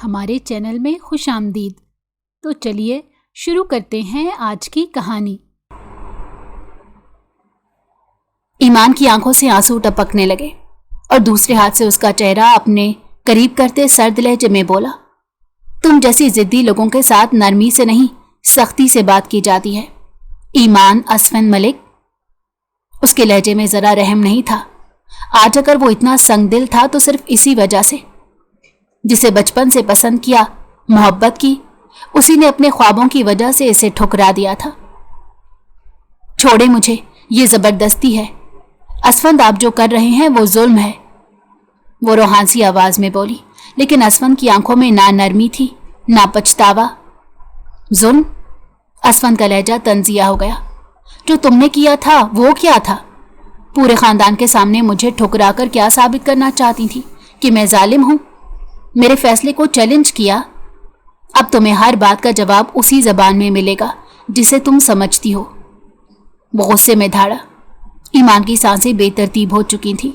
हमारे चैनल में खुश आमदीद। तो चलिए शुरू करते हैं आज की कहानी। ईमान की आंखों से आंसू टपकने लगे और दूसरे हाथ से उसका चेहरा अपने करीब करते सर्द लहजे में बोला, तुम जैसी जिद्दी लोगों के साथ नरमी से नहीं सख्ती से बात की जाती है। ईमान असफन मलिक। उसके लहजे में जरा रहम नहीं था। आज अगर वो इतना संगदिल था तो सिर्फ इसी वजह से, जिसे बचपन से पसंद किया, मोहब्बत की, उसी ने अपने ख्वाबों की वजह से इसे ठुकरा दिया था। छोड़े मुझे, ये जबरदस्ती है। असफंद आप जो कर रहे हैं वो जुल्म है, वो रूहानी आवाज में बोली, लेकिन असफंद की आंखों में ना नरमी थी ना पछतावा। जुल्म? असफंद का लहजा तंजिया हो गया। जो तुमने किया था वो क्या था? पूरे खानदान के सामने मुझे ठुकरा कर क्या साबित करना चाहती थी कि मैं जालिम हूं? मेरे फैसले को चैलेंज किया। अब तुम्हें हर बात का जवाब उसी जबान में मिलेगा जिसे तुम समझती हो। वो गुस्से में धाड़ा। ईमान की सांसें बेतरतीब हो चुकी थी।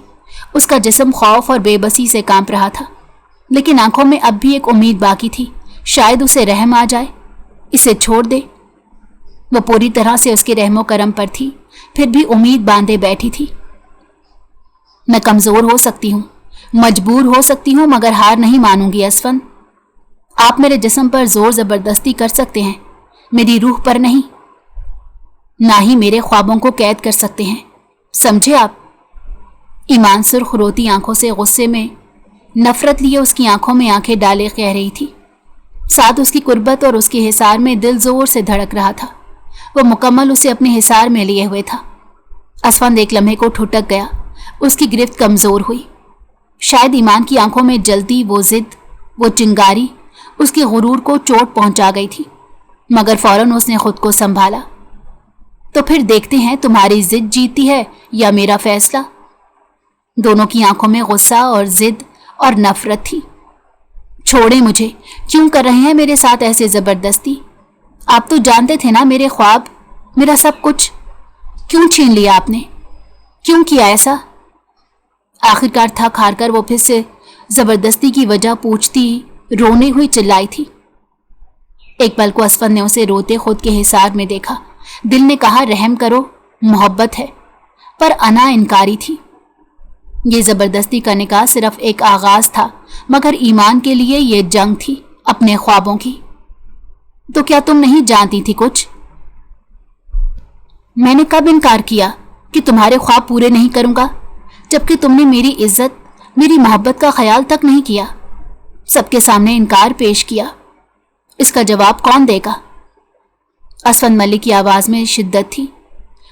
उसका जिस्म खौफ और बेबसी से कांप रहा था, लेकिन आंखों में अब भी एक उम्मीद बाकी थी। शायद उसे रहम आ जाए, इसे छोड़ दे। वो पूरी तरह से उसके रहमो करम पर थी, फिर भी उम्मीद बांधे बैठी थी। मैं कमजोर हो सकती हूँ, मजबूर हो सकती हूँ, मगर हार नहीं मानूंगी असफन। आप मेरे जिस्म पर जोर जबरदस्ती कर सकते हैं, मेरी रूह पर नहीं। ना ही मेरे ख्वाबों को कैद कर सकते हैं, समझे आप? ईमान सुर्ख रोती आंखों से गुस्से में नफरत लिए उसकी आंखों में आंखें डाले कह रही थी। साथ उसकी कुर्बत और उसके हिसार में दिल जोर से धड़क रहा था। वो मुकम्मल उसे अपने हिसार में लिए हुए था। असफंद एक लम्हे को ठुटक गया। उसकी गिरफ्त कमजोर हुई। शायद ईमान की आंखों में जलती वो जिद, वो चिंगारी उसके गुरूर को चोट पहुंचा गई थी, मगर फौरन उसने खुद को संभाला। तो फिर देखते हैं तुम्हारी जिद जीतती है या मेरा फैसला। दोनों की आंखों में गुस्सा और जिद और नफरत थी। छोड़े मुझे, क्यों कर रहे हैं मेरे साथ ऐसे जबरदस्ती? आप तो जानते थे ना मेरे ख्वाब, मेरा सब कुछ। क्यों छीन लिया आपने? क्यों किया ऐसा? आखिरकार थक हार कर वो फिर से जबरदस्ती की वजह पूछती रोने हुई चिल्लाई थी। एक पल को असफन ने उसे रोते खुद के हिसार में देखा। दिल ने कहा रहम करो, मोहब्बत है, पर अना इनकारी थी। ये जबरदस्ती का निकाह सिर्फ एक आगाज था, मगर ईमान के लिए ये जंग थी अपने ख्वाबों की। तो क्या तुम नहीं जानती थी कुछ? मैंने कब इनकार किया कि तुम्हारे ख्वाब पूरे नहीं करूंगा, जबकि तुमने मेरी इज्जत, मेरी मोहब्बत का ख्याल तक नहीं किया। सबके सामने इनकार पेश किया। इसका जवाब कौन देगा? असफन मलिक की आवाज में शिद्दत थी,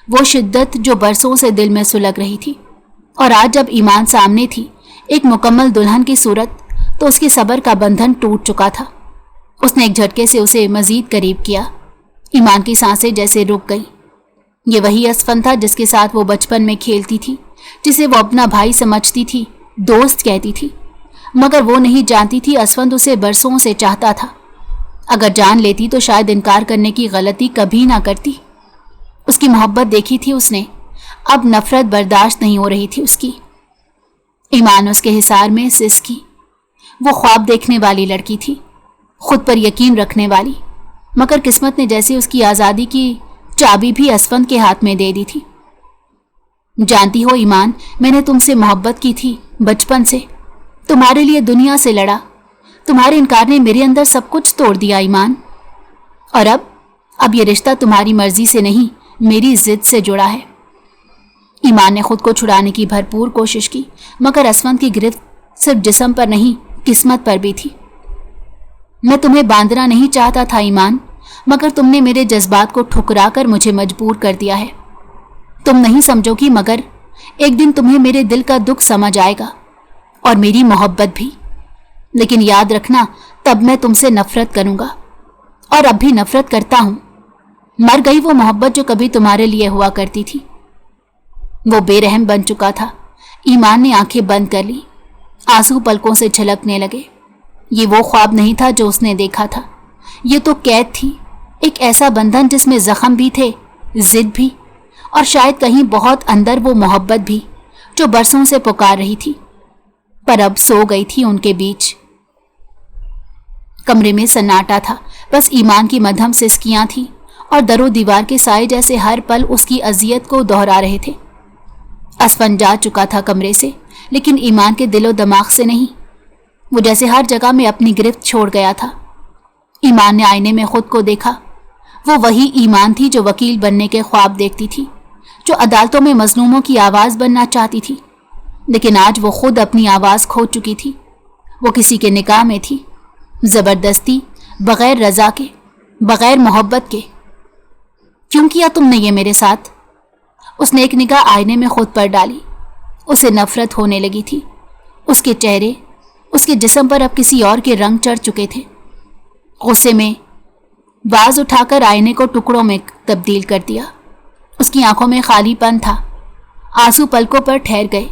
वो शिद्दत जो बरसों से दिल में सुलग रही थी। और आज जब ईमान सामने थी, एक मुकम्मल दुल्हन की सूरत, तो उसके सब्र का बंधन टूट चुका था। उसने एक झटके से उसे मजीद करीब किया। ईमान की सांसें जैसे रुक गई। ये वही असफन था जिसके साथ वो बचपन में खेलती थी, जिसे वो अपना भाई समझती थी, दोस्त कहती थी, मगर वो नहीं जानती थी असफंद उसे बरसों से चाहता था। अगर जान लेती तो शायद इनकार करने की गलती कभी ना करती। उसकी मोहब्बत देखी थी उसने, अब नफरत बर्दाश्त नहीं हो रही थी उसकी। ईमान उसके हिसार में सिसकी। वो ख्वाब देखने वाली लड़की थी, खुद पर यकीन रखने वाली, मगर किस्मत ने जैसे उसकी आज़ादी की चाबी भी असफंद के हाथ में दे दी थी। जानती हो ईमान, मैंने तुमसे मोहब्बत की थी बचपन से, तुम्हारे लिए दुनिया से लड़ा। तुम्हारे इनकार ने मेरे अंदर सब कुछ तोड़ दिया ईमान। और अब ये रिश्ता तुम्हारी मर्जी से नहीं, मेरी जिद से जुड़ा है। ईमान ने खुद को छुड़ाने की भरपूर कोशिश की, मगर असफंद की गिरफ्त सिर्फ जिस्म पर नहीं, किस्मत पर भी थी। मैं तुम्हें बांधना नहीं चाहता था ईमान, मगर तुमने मेरे जज्बात को ठुकरा कर मुझे मजबूर कर दिया है। तुम नहीं समझोगी, मगर एक दिन तुम्हें मेरे दिल का दुख समझ आएगा, और मेरी मोहब्बत भी। लेकिन याद रखना, तब मैं तुमसे नफरत करूंगा, और अब भी नफरत करता हूं। मर गई वो मोहब्बत जो कभी तुम्हारे लिए हुआ करती थी। वो बेरहम बन चुका था। ईमान ने आंखें बंद कर ली। आंसू पलकों से छलकने लगे। ये वो ख्वाब नहीं था जो उसने देखा था, ये तो कैद थी, एक ऐसा बंधन जिसमें जख्म भी थे, जिद भी, और शायद कहीं बहुत अंदर वो मोहब्बत भी जो बरसों से पुकार रही थी, पर अब सो गई थी उनके बीच। कमरे में सन्नाटा था, बस ईमान की मध्यम सिसकियां थीं और दरो दीवार के साए जैसे हर पल उसकी अजियत को दोहरा रहे थे। असफन जा चुका था कमरे से, लेकिन ईमान के दिलो दिमाग से नहीं। वो जैसे हर जगह में अपनी गिरफ्त छोड़ गया था। ईमान ने आईने में खुद को देखा। वो वही ईमान थी जो वकील बनने के ख्वाब देखती थी, जो अदालतों में मजलूमों की आवाज़ बनना चाहती थी, लेकिन आज वो खुद अपनी आवाज़ खो चुकी थी। वो किसी के निकाह में थी, ज़बरदस्ती, बग़ैर रज़ा के, बग़ैर मोहब्बत के। क्यों किया तुमने ये मेरे साथ? उसने एक निगाह आईने में खुद पर डाली। उसे नफरत होने लगी थी। उसके चेहरे, उसके जिस्म पर अब किसी और के रंग चढ़ चुके थे। गुस्से में बाज उठाकर आईने को टुकड़ों में तब्दील कर दिया। उसकी आंखों में खालीपन था। आंसू पलकों पर ठहर गए।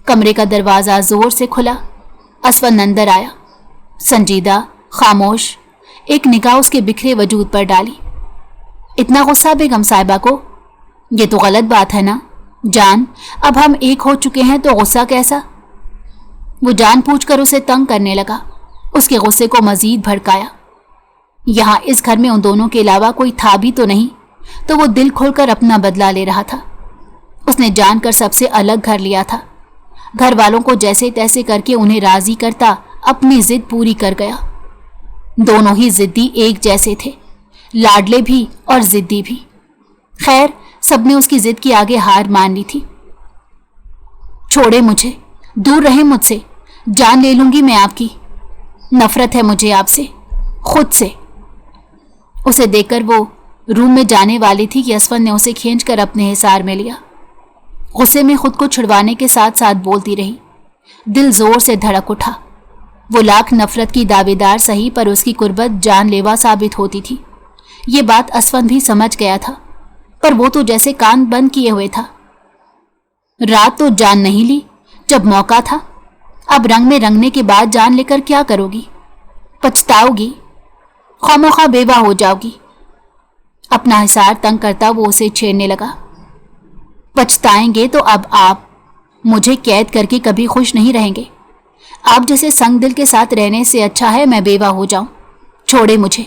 कमरे का दरवाज़ा जोर से खुला। असफन अंदर आया, संजीदा, खामोश, एक निगाह उसके बिखरे वजूद पर डाली। इतना गुस्सा बेगम साहिबा को? ये तो गलत बात है ना जान, अब हम एक हो चुके हैं तो गुस्सा कैसा? वो जानबूझकर उसे तंग करने लगा, उसके गुस्से को मजीद भड़काया। यहाँ इस घर में उन दोनों के अलावा कोई था भी तो नहीं, तो वो दिल खोलकर अपना बदला ले रहा था। उसने जानकर सबसे अलग घर लिया था। घर वालों को जैसे तैसे करके उन्हें राजी करता अपनी जिद पूरी कर गया। दोनों ही जिद्दी एक जैसे थे, लाडले भी और जिद्दी भी। खैर, सबने उसकी जिद की आगे हार मान ली थी। छोड़े मुझे, दूर रहे मुझसे, जान ले लूंगी मैं आपकी। नफरत है मुझे आपसे, खुद से। उसे देखकर वो रूम में जाने वाली थी कि असफन ने उसे खींचकर अपने हिसार में लिया। गुस्से में खुद को छुड़वाने के साथ साथ बोलती रही। दिल जोर से धड़क उठा। वो लाख नफरत की दावेदार सही, पर उसकी कुर्बत जानलेवा साबित होती थी। ये बात असफन भी समझ गया था, पर वो तो जैसे कान बंद किए हुए था। रात तो जान नहीं ली जब मौका था, अब रंग में रंगने के बाद जान लेकर क्या करोगी? पछताओगी, खामोखा बेवा हो जाओगी। अपना हिसार तंग करता वो उसे छेड़ने लगा। पछताएंगे तो अब आप मुझे कैद करके कभी खुश नहीं रहेंगे। आप जैसे संग दिल के साथ रहने से अच्छा है मैं बेवा हो जाऊं। छोड़े मुझे।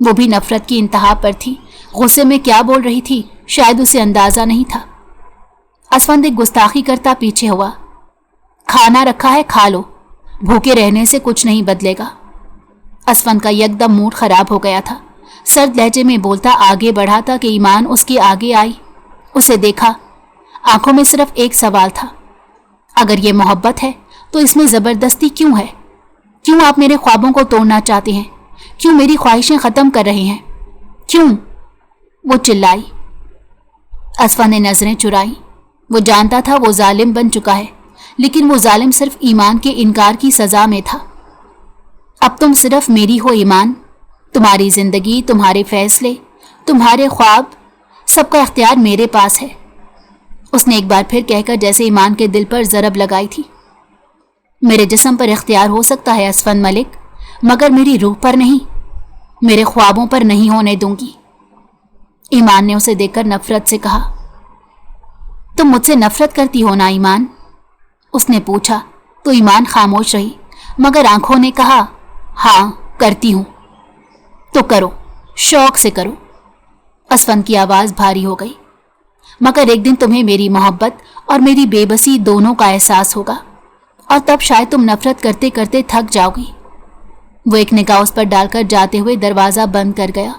वो भी नफरत की इंतहा पर थी। गुस्से में क्या बोल रही थी शायद उसे अंदाजा नहीं था। असफन एक गुस्ताखी करता पीछे हुआ। खाना रखा है, खा लो, भूखे रहने से कुछ नहीं बदलेगा। असफन का यकदम मूड खराब हो गया था। सर्द लहजे में बोलता आगे बढ़ा था कि ईमान उसके आगे आई। उसे देखा, आंखों में सिर्फ एक सवाल था, अगर ये मोहब्बत है तो इसमें ज़बरदस्ती क्यों है? क्यों आप मेरे ख्वाबों को तोड़ना चाहते हैं? क्यों मेरी ख्वाहिशें ख़त्म कर रहे हैं? क्यों? वो चिल्लाई। असफन ने नज़रें चुराई। वो जानता था वो जालिम बन चुका है, लेकिन वो जालिम सिर्फ ईमान के इनकार की सज़ा में था। अब तुम सिर्फ मेरी हो ईमान। तुम्हारी ज़िंदगी, तुम्हारे फैसले, तुम्हारे ख्वाब, सबका इख्तियार मेरे पास है। उसने एक बार फिर कहकर जैसे ईमान के दिल पर ज़रब लगाई थी। मेरे जिस्म पर इख्तियार हो सकता है असफन मलिक, मगर मेरी रूह पर नहीं, मेरे ख्वाबों पर नहीं होने दूंगी। ईमान ने उसे देखकर नफरत से कहा। तुम मुझसे नफरत करती हो ना ईमान? उसने पूछा तो ईमान खामोश रही, मगर आंखों ने कहा हाँ करती हूं। तो करो, शौक से करो। असफन की आवाज़ भारी हो गई। मगर एक दिन तुम्हें मेरी मोहब्बत और मेरी बेबसी दोनों का एहसास होगा, और तब शायद तुम नफरत करते करते थक जाओगी। वो एक निगाह उस पर डालकर जाते हुए दरवाज़ा बंद कर गया।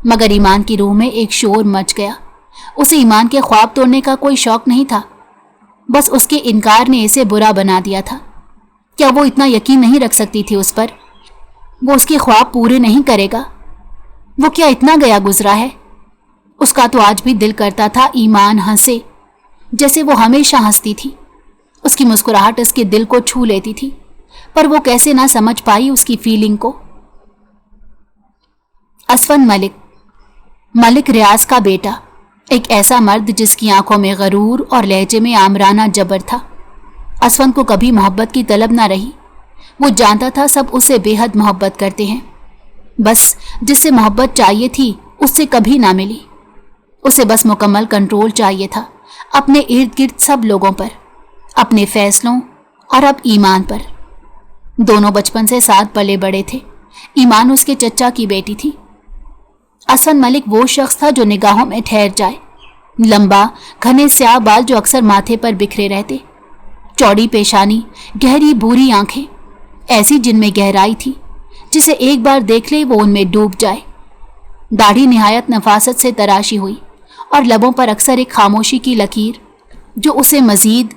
मगर ईमान की रूह में एक शोर मच गया। उसे ईमान के ख्वाब तोड़ने का कोई शौक नहीं था, बस उसके इनकार ने इसे बुरा बना दिया था। क्या वो इतना यकीन नहीं रख सकती थी उस पर? वो उसके ख्वाब पूरे नहीं करेगा? वो क्या इतना गया गुजरा है? उसका तो आज भी दिल करता था ईमान हंसे जैसे वो हमेशा हंसती थी। उसकी मुस्कुराहट उसके दिल को छू लेती थी, पर वो कैसे ना समझ पाई उसकी फीलिंग को। असफन मलिक, मलिक रियाज का बेटा, एक ऐसा मर्द जिसकी आंखों में गरूर और लहजे में आमराना जबर था। असफन को कभी मोहब्बत की तलब ना रही। वो जानता था सब उससे बेहद मोहब्बत करते हैं, बस जिससे मोहब्बत चाहिए थी उससे कभी ना मिली। उसे बस मुकम्मल कंट्रोल चाहिए था अपने इर्द गिर्द सब लोगों पर, अपने फैसलों और अब ईमान पर। दोनों बचपन से साथ पले बड़े थे। ईमान उसके चचा की बेटी थी। असफन मलिक वो शख्स था जो निगाहों में ठहर जाए। लंबा घने स्याह बाल जो अक्सर माथे पर बिखरे रहते, चौड़ी पेशानी, गहरी भूरी आंखें ऐसी जिनमें गहराई थी, जिसे एक बार देख ले वो उनमें डूब जाए। दाढ़ी निहायत नफासत से तराशी हुई और लबों पर अक्सर एक खामोशी की लकीर जो उसे मजीद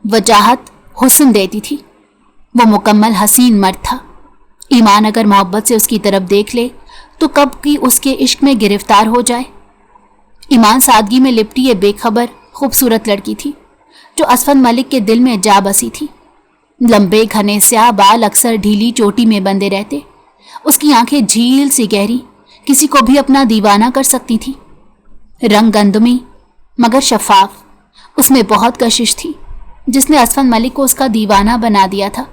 वजाहत हुस्न देती थी। वो मुकम्मल हसीन मर्द था। ईमान अगर मोहब्बत से उसकी तरफ देख ले तो कब की उसके इश्क में गिरफ्तार हो जाए। ईमान सादगी में लिपटी ये बेखबर खूबसूरत लड़की थी जो असफन मलिक के दिल में जा बसी थी। लंबे घने स्याह बाल अक्सर ढीली चोटी में बंधे रहते, उसकी आंखें झील सी गहरी, किसी को भी अपना दीवाना कर सकती थी। रंग गंदमी मगर शफाफ, उसमें बहुत कशिश थी जिसने असफन मलिक को उसका दीवाना बना दिया था।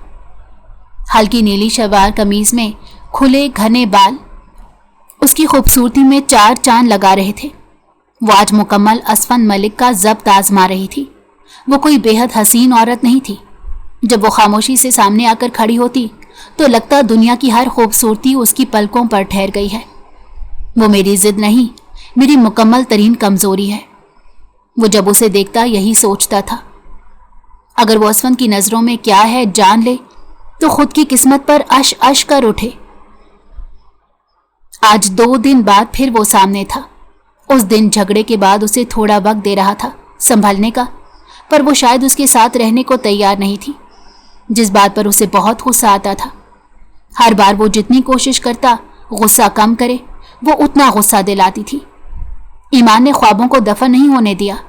हल्की नीली शलवार कमीज में खुले घने बाल उसकी खूबसूरती में चार चांद लगा रहे थे। वो आज मुकम्मल असफन मलिक का ज़ब्त आजमा रही थी। वो कोई बेहद हसीन औरत नहीं थी। जब वो खामोशी से सामने आकर खड़ी होती तो लगता दुनिया की हर खूबसूरती उसकी पलकों पर ठहर गई है। वो मेरी जिद नहीं, मेरी मुकम्मल तरीन कमजोरी है। वो जब उसे देखता यही सोचता था। अगर वो असफन की नज़रों में क्या है जान ले तो खुद की किस्मत पर अश अश कर उठे। आज 2 दिन बाद फिर वो सामने था। उस दिन झगड़े के बाद उसे थोड़ा वक्त दे रहा था संभलने का, पर वो शायद उसके साथ रहने को तैयार नहीं थी, जिस बात पर उसे बहुत गुस्सा आता था। हर बार वो जितनी कोशिश करता गुस्सा कम करे, वो उतना गुस्सा दिलाती थी। ईमान ने ख्वाबों को दफन नहीं होने दिया।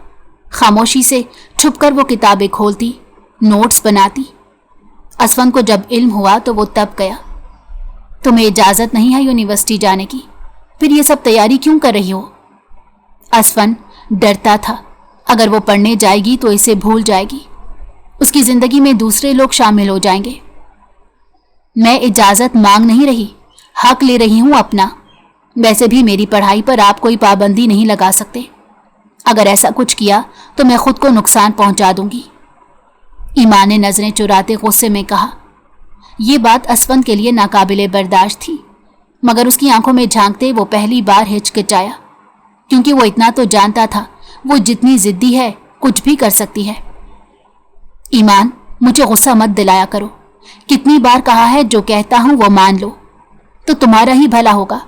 खामोशी से छुपकर वो किताबें खोलती, नोट्स बनाती। असफन को जब इल्म हुआ तो वो तब गया। तुम्हें इजाज़त नहीं है यूनिवर्सिटी जाने की, फिर ये सब तैयारी क्यों कर रही हो? असफन डरता था अगर वो पढ़ने जाएगी तो इसे भूल जाएगी, उसकी ज़िंदगी में दूसरे लोग शामिल हो जाएंगे। मैं इजाज़त मांग नहीं रही, हक ले रही हूँ अपना। वैसे भी मेरी पढ़ाई पर आप कोई पाबंदी नहीं लगा सकते। अगर ऐसा कुछ किया तो मैं खुद को नुकसान पहुंचा दूंगी। ईमान ने नजरें चुराते गुस्से में कहा। यह बात असफन के लिए नाकाबिले बर्दाश्त थी, मगर उसकी आंखों में झांकते वो पहली बार हिचकिचाया, क्योंकि वो इतना तो जानता था वो जितनी जिद्दी है कुछ भी कर सकती है। ईमान, मुझे गुस्सा मत दिलाया करो। कितनी बार कहा है जो कहता हूं वो मान लो, तो तुम्हारा ही भला होगा।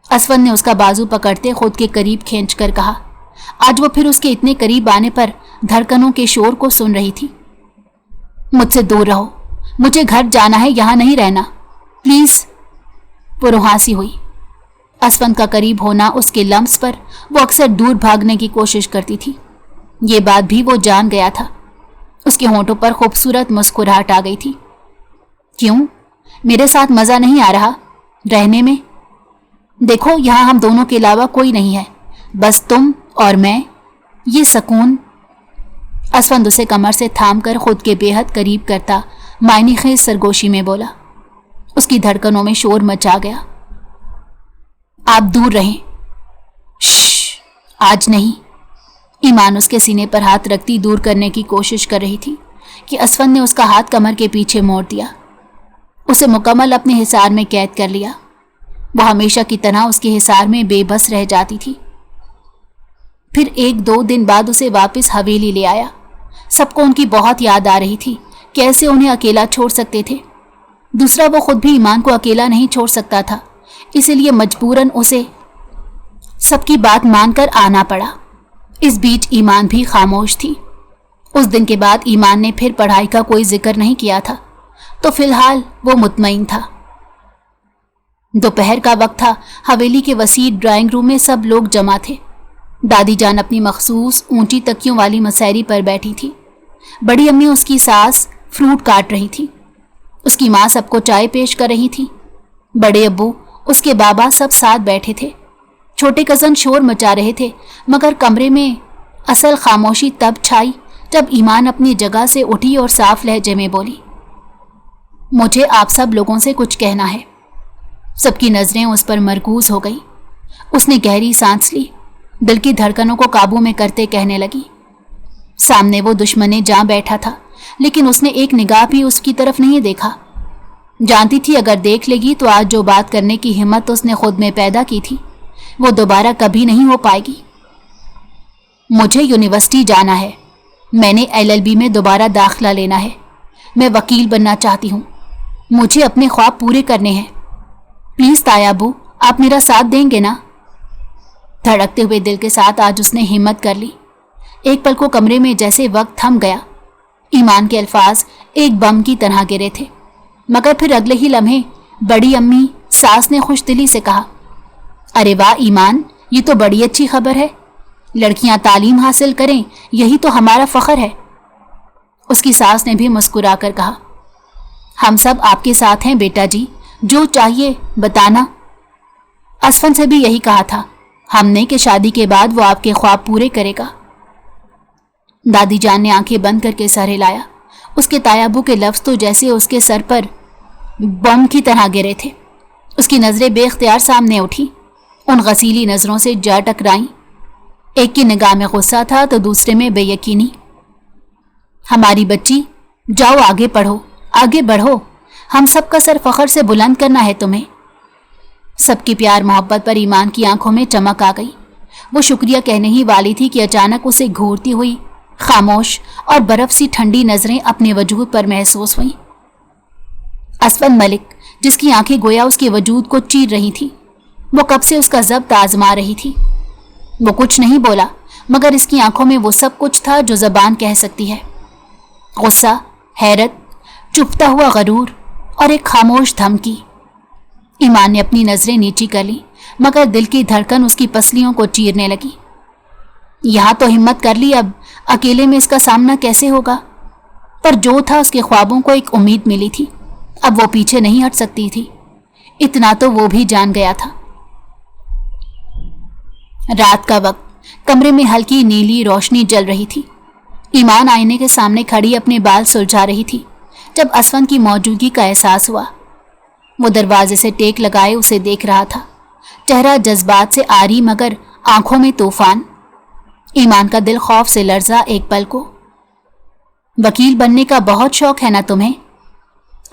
असफन ने उसका बाजू पकड़ते खुद के करीब खींचकर कहा। आज वो फिर उसके इतने करीब आने पर धड़कनों के शोर को सुन रही थी। मुझसे दूर रहो, मुझे घर जाना है, यहां नहीं रहना, प्लीज। वो रुहासी हुई। असफन का करीब होना उसके लम्स पर वो अक्सर दूर भागने की कोशिश करती थी। ये बात भी वो जान गया था। उसके होंठों पर खूबसूरत मुस्कुराहट आ गई थी। क्यों, मेरे साथ मजा नहीं आ रहा रहने में? देखो, यहां हम दोनों के अलावा कोई नहीं है, बस तुम और मैं। ये सुकून। असफंद उसे कमर से थामकर खुद के बेहद करीब करता मायने खेज सरगोशी में बोला। उसकी धड़कनों में शोर मचा गया। आप दूर रहें। श्श, आज नहीं। ईमान उसके सीने पर हाथ रखती दूर करने की कोशिश कर रही थी कि असफंद ने उसका हाथ कमर के पीछे मोड़ दिया, उसे मुकम्मल अपने हिसार में कैद कर लिया। वह हमेशा की तरह उसके हिसार में बेबस रह जाती थी। फिर 1-2 दिन बाद उसे वापस हवेली ले आया। सबको उनकी बहुत याद आ रही थी, कैसे उन्हें अकेला छोड़ सकते थे। दूसरा, वो खुद भी ईमान को अकेला नहीं छोड़ सकता था, इसीलिए मजबूरन उसे सबकी बात मानकर आना पड़ा। इस बीच ईमान भी खामोश थी। उस दिन के बाद ईमान ने फिर पढ़ाई का कोई जिक्र नहीं किया था, तो फिलहाल वो मुतमईन था। दोपहर का वक्त था। हवेली के वसी ड्राइंग रूम में सब लोग जमा थे। दादी जान अपनी मखसूस ऊंची तकियों वाली मसैरी पर बैठी थी। बड़ी अम्मी उसकी सास फ्रूट काट रही थी। उसकी माँ सबको चाय पेश कर रही थी। बड़े अब्बू, उसके बाबा सब साथ बैठे थे। छोटे कज़न शोर मचा रहे थे, मगर कमरे में असल खामोशी तब छाई जब ईमान अपनी जगह से उठी और साफ लहजे में बोली, मुझे आप सब लोगों से कुछ कहना है। सबकी नजरें उस पर मरकूज हो गई। उसने गहरी सांस ली, दिल की धड़कनों को काबू में करते कहने लगी। सामने वो दुश्मने जां बैठा था, लेकिन उसने एक निगाह भी उसकी तरफ नहीं देखा। जानती थी अगर देख लेगी तो आज जो बात करने की हिम्मत उसने खुद में पैदा की थी वो दोबारा कभी नहीं हो पाएगी। मुझे यूनिवर्सिटी जाना है, मैंने LLB में दोबारा दाखिला लेना है, मैं वकील बनना चाहती हूँ, मुझे अपने ख्वाब पूरे करने हैं। प्लीज तायाबू, आप मेरा साथ देंगे ना? धड़कते हुए दिल के साथ आज उसने हिम्मत कर ली। एक पल को कमरे में जैसे वक्त थम गया। ईमान के अल्फाज एक बम की तरह गिरे थे, मगर फिर अगले ही लम्हे बड़ी अम्मी सास ने खुशदिली से कहा, अरे वाह ईमान, ये तो बड़ी अच्छी खबर है, लड़कियां तालीम हासिल करें यही तो हमारा फख्र है। उसकी सास ने भी मुस्कुरा कर कहा, हम सब आपके साथ हैं बेटा जी, जो चाहिए बताना। असफन से भी यही कहा था हमने कि शादी के बाद वो आपके ख्वाब पूरे करेगा। दादी जान ने आंखें बंद करके सर हिलाया। उसके तायाबू के लफ्ज तो जैसे उसके सर पर बम की तरह गिरे थे। उसकी नजरें बेख्तियार सामने उठी, उन गसीली नजरों से जा टकराईं। एक की निगाह में गुस्सा था तो दूसरे में बेयकीनी। हमारी बच्ची, जाओ आगे पढ़ो, आगे बढ़ो, हम सबका सर फख्र से बुलंद करना है तुम्हें। सबकी प्यार मोहब्बत पर ईमान की आंखों में चमक आ गई। वो शुक्रिया कहने ही वाली थी कि अचानक उसे घूरती हुई खामोश और बर्फ सी ठंडी नजरें अपने वजूद पर महसूस हुईं। असफन मलिक, जिसकी आंखें गोया उसके वजूद को चीर रही थी, वो कब से उसका ज़ब्त आजमा रही थी। वो कुछ नहीं बोला, मगर इसकी आंखों में वो सब कुछ था जो ज़बान कह सकती है। गुस्सा, हैरत, चुपता हुआ गरूर और एक खामोश धमकी। ईमान ने अपनी नजरें नीची कर ली, मगर दिल की धड़कन उसकी पसलियों को चीरने लगी। यहां तो हिम्मत कर ली, अब अकेले में इसका सामना कैसे होगा? पर जो था उसके ख्वाबों को एक उम्मीद मिली थी, अब वो पीछे नहीं हट सकती थी। इतना तो वो भी जान गया था। रात का वक्त, कमरे में हल्की नीली रोशनी जल रही थी। ईमान आईने के सामने खड़ी अपने बाल सुलझा रही थी जब असफन की मौजूदगी का एहसास हुआ। वो दरवाजे से टेक लगाए उसे देख रहा था, चेहरा जज्बात से आरी मगर आंखों में तूफान। ईमान का दिल खौफ से लर्जा एक पल को। वकील बनने का बहुत शौक है ना तुम्हें?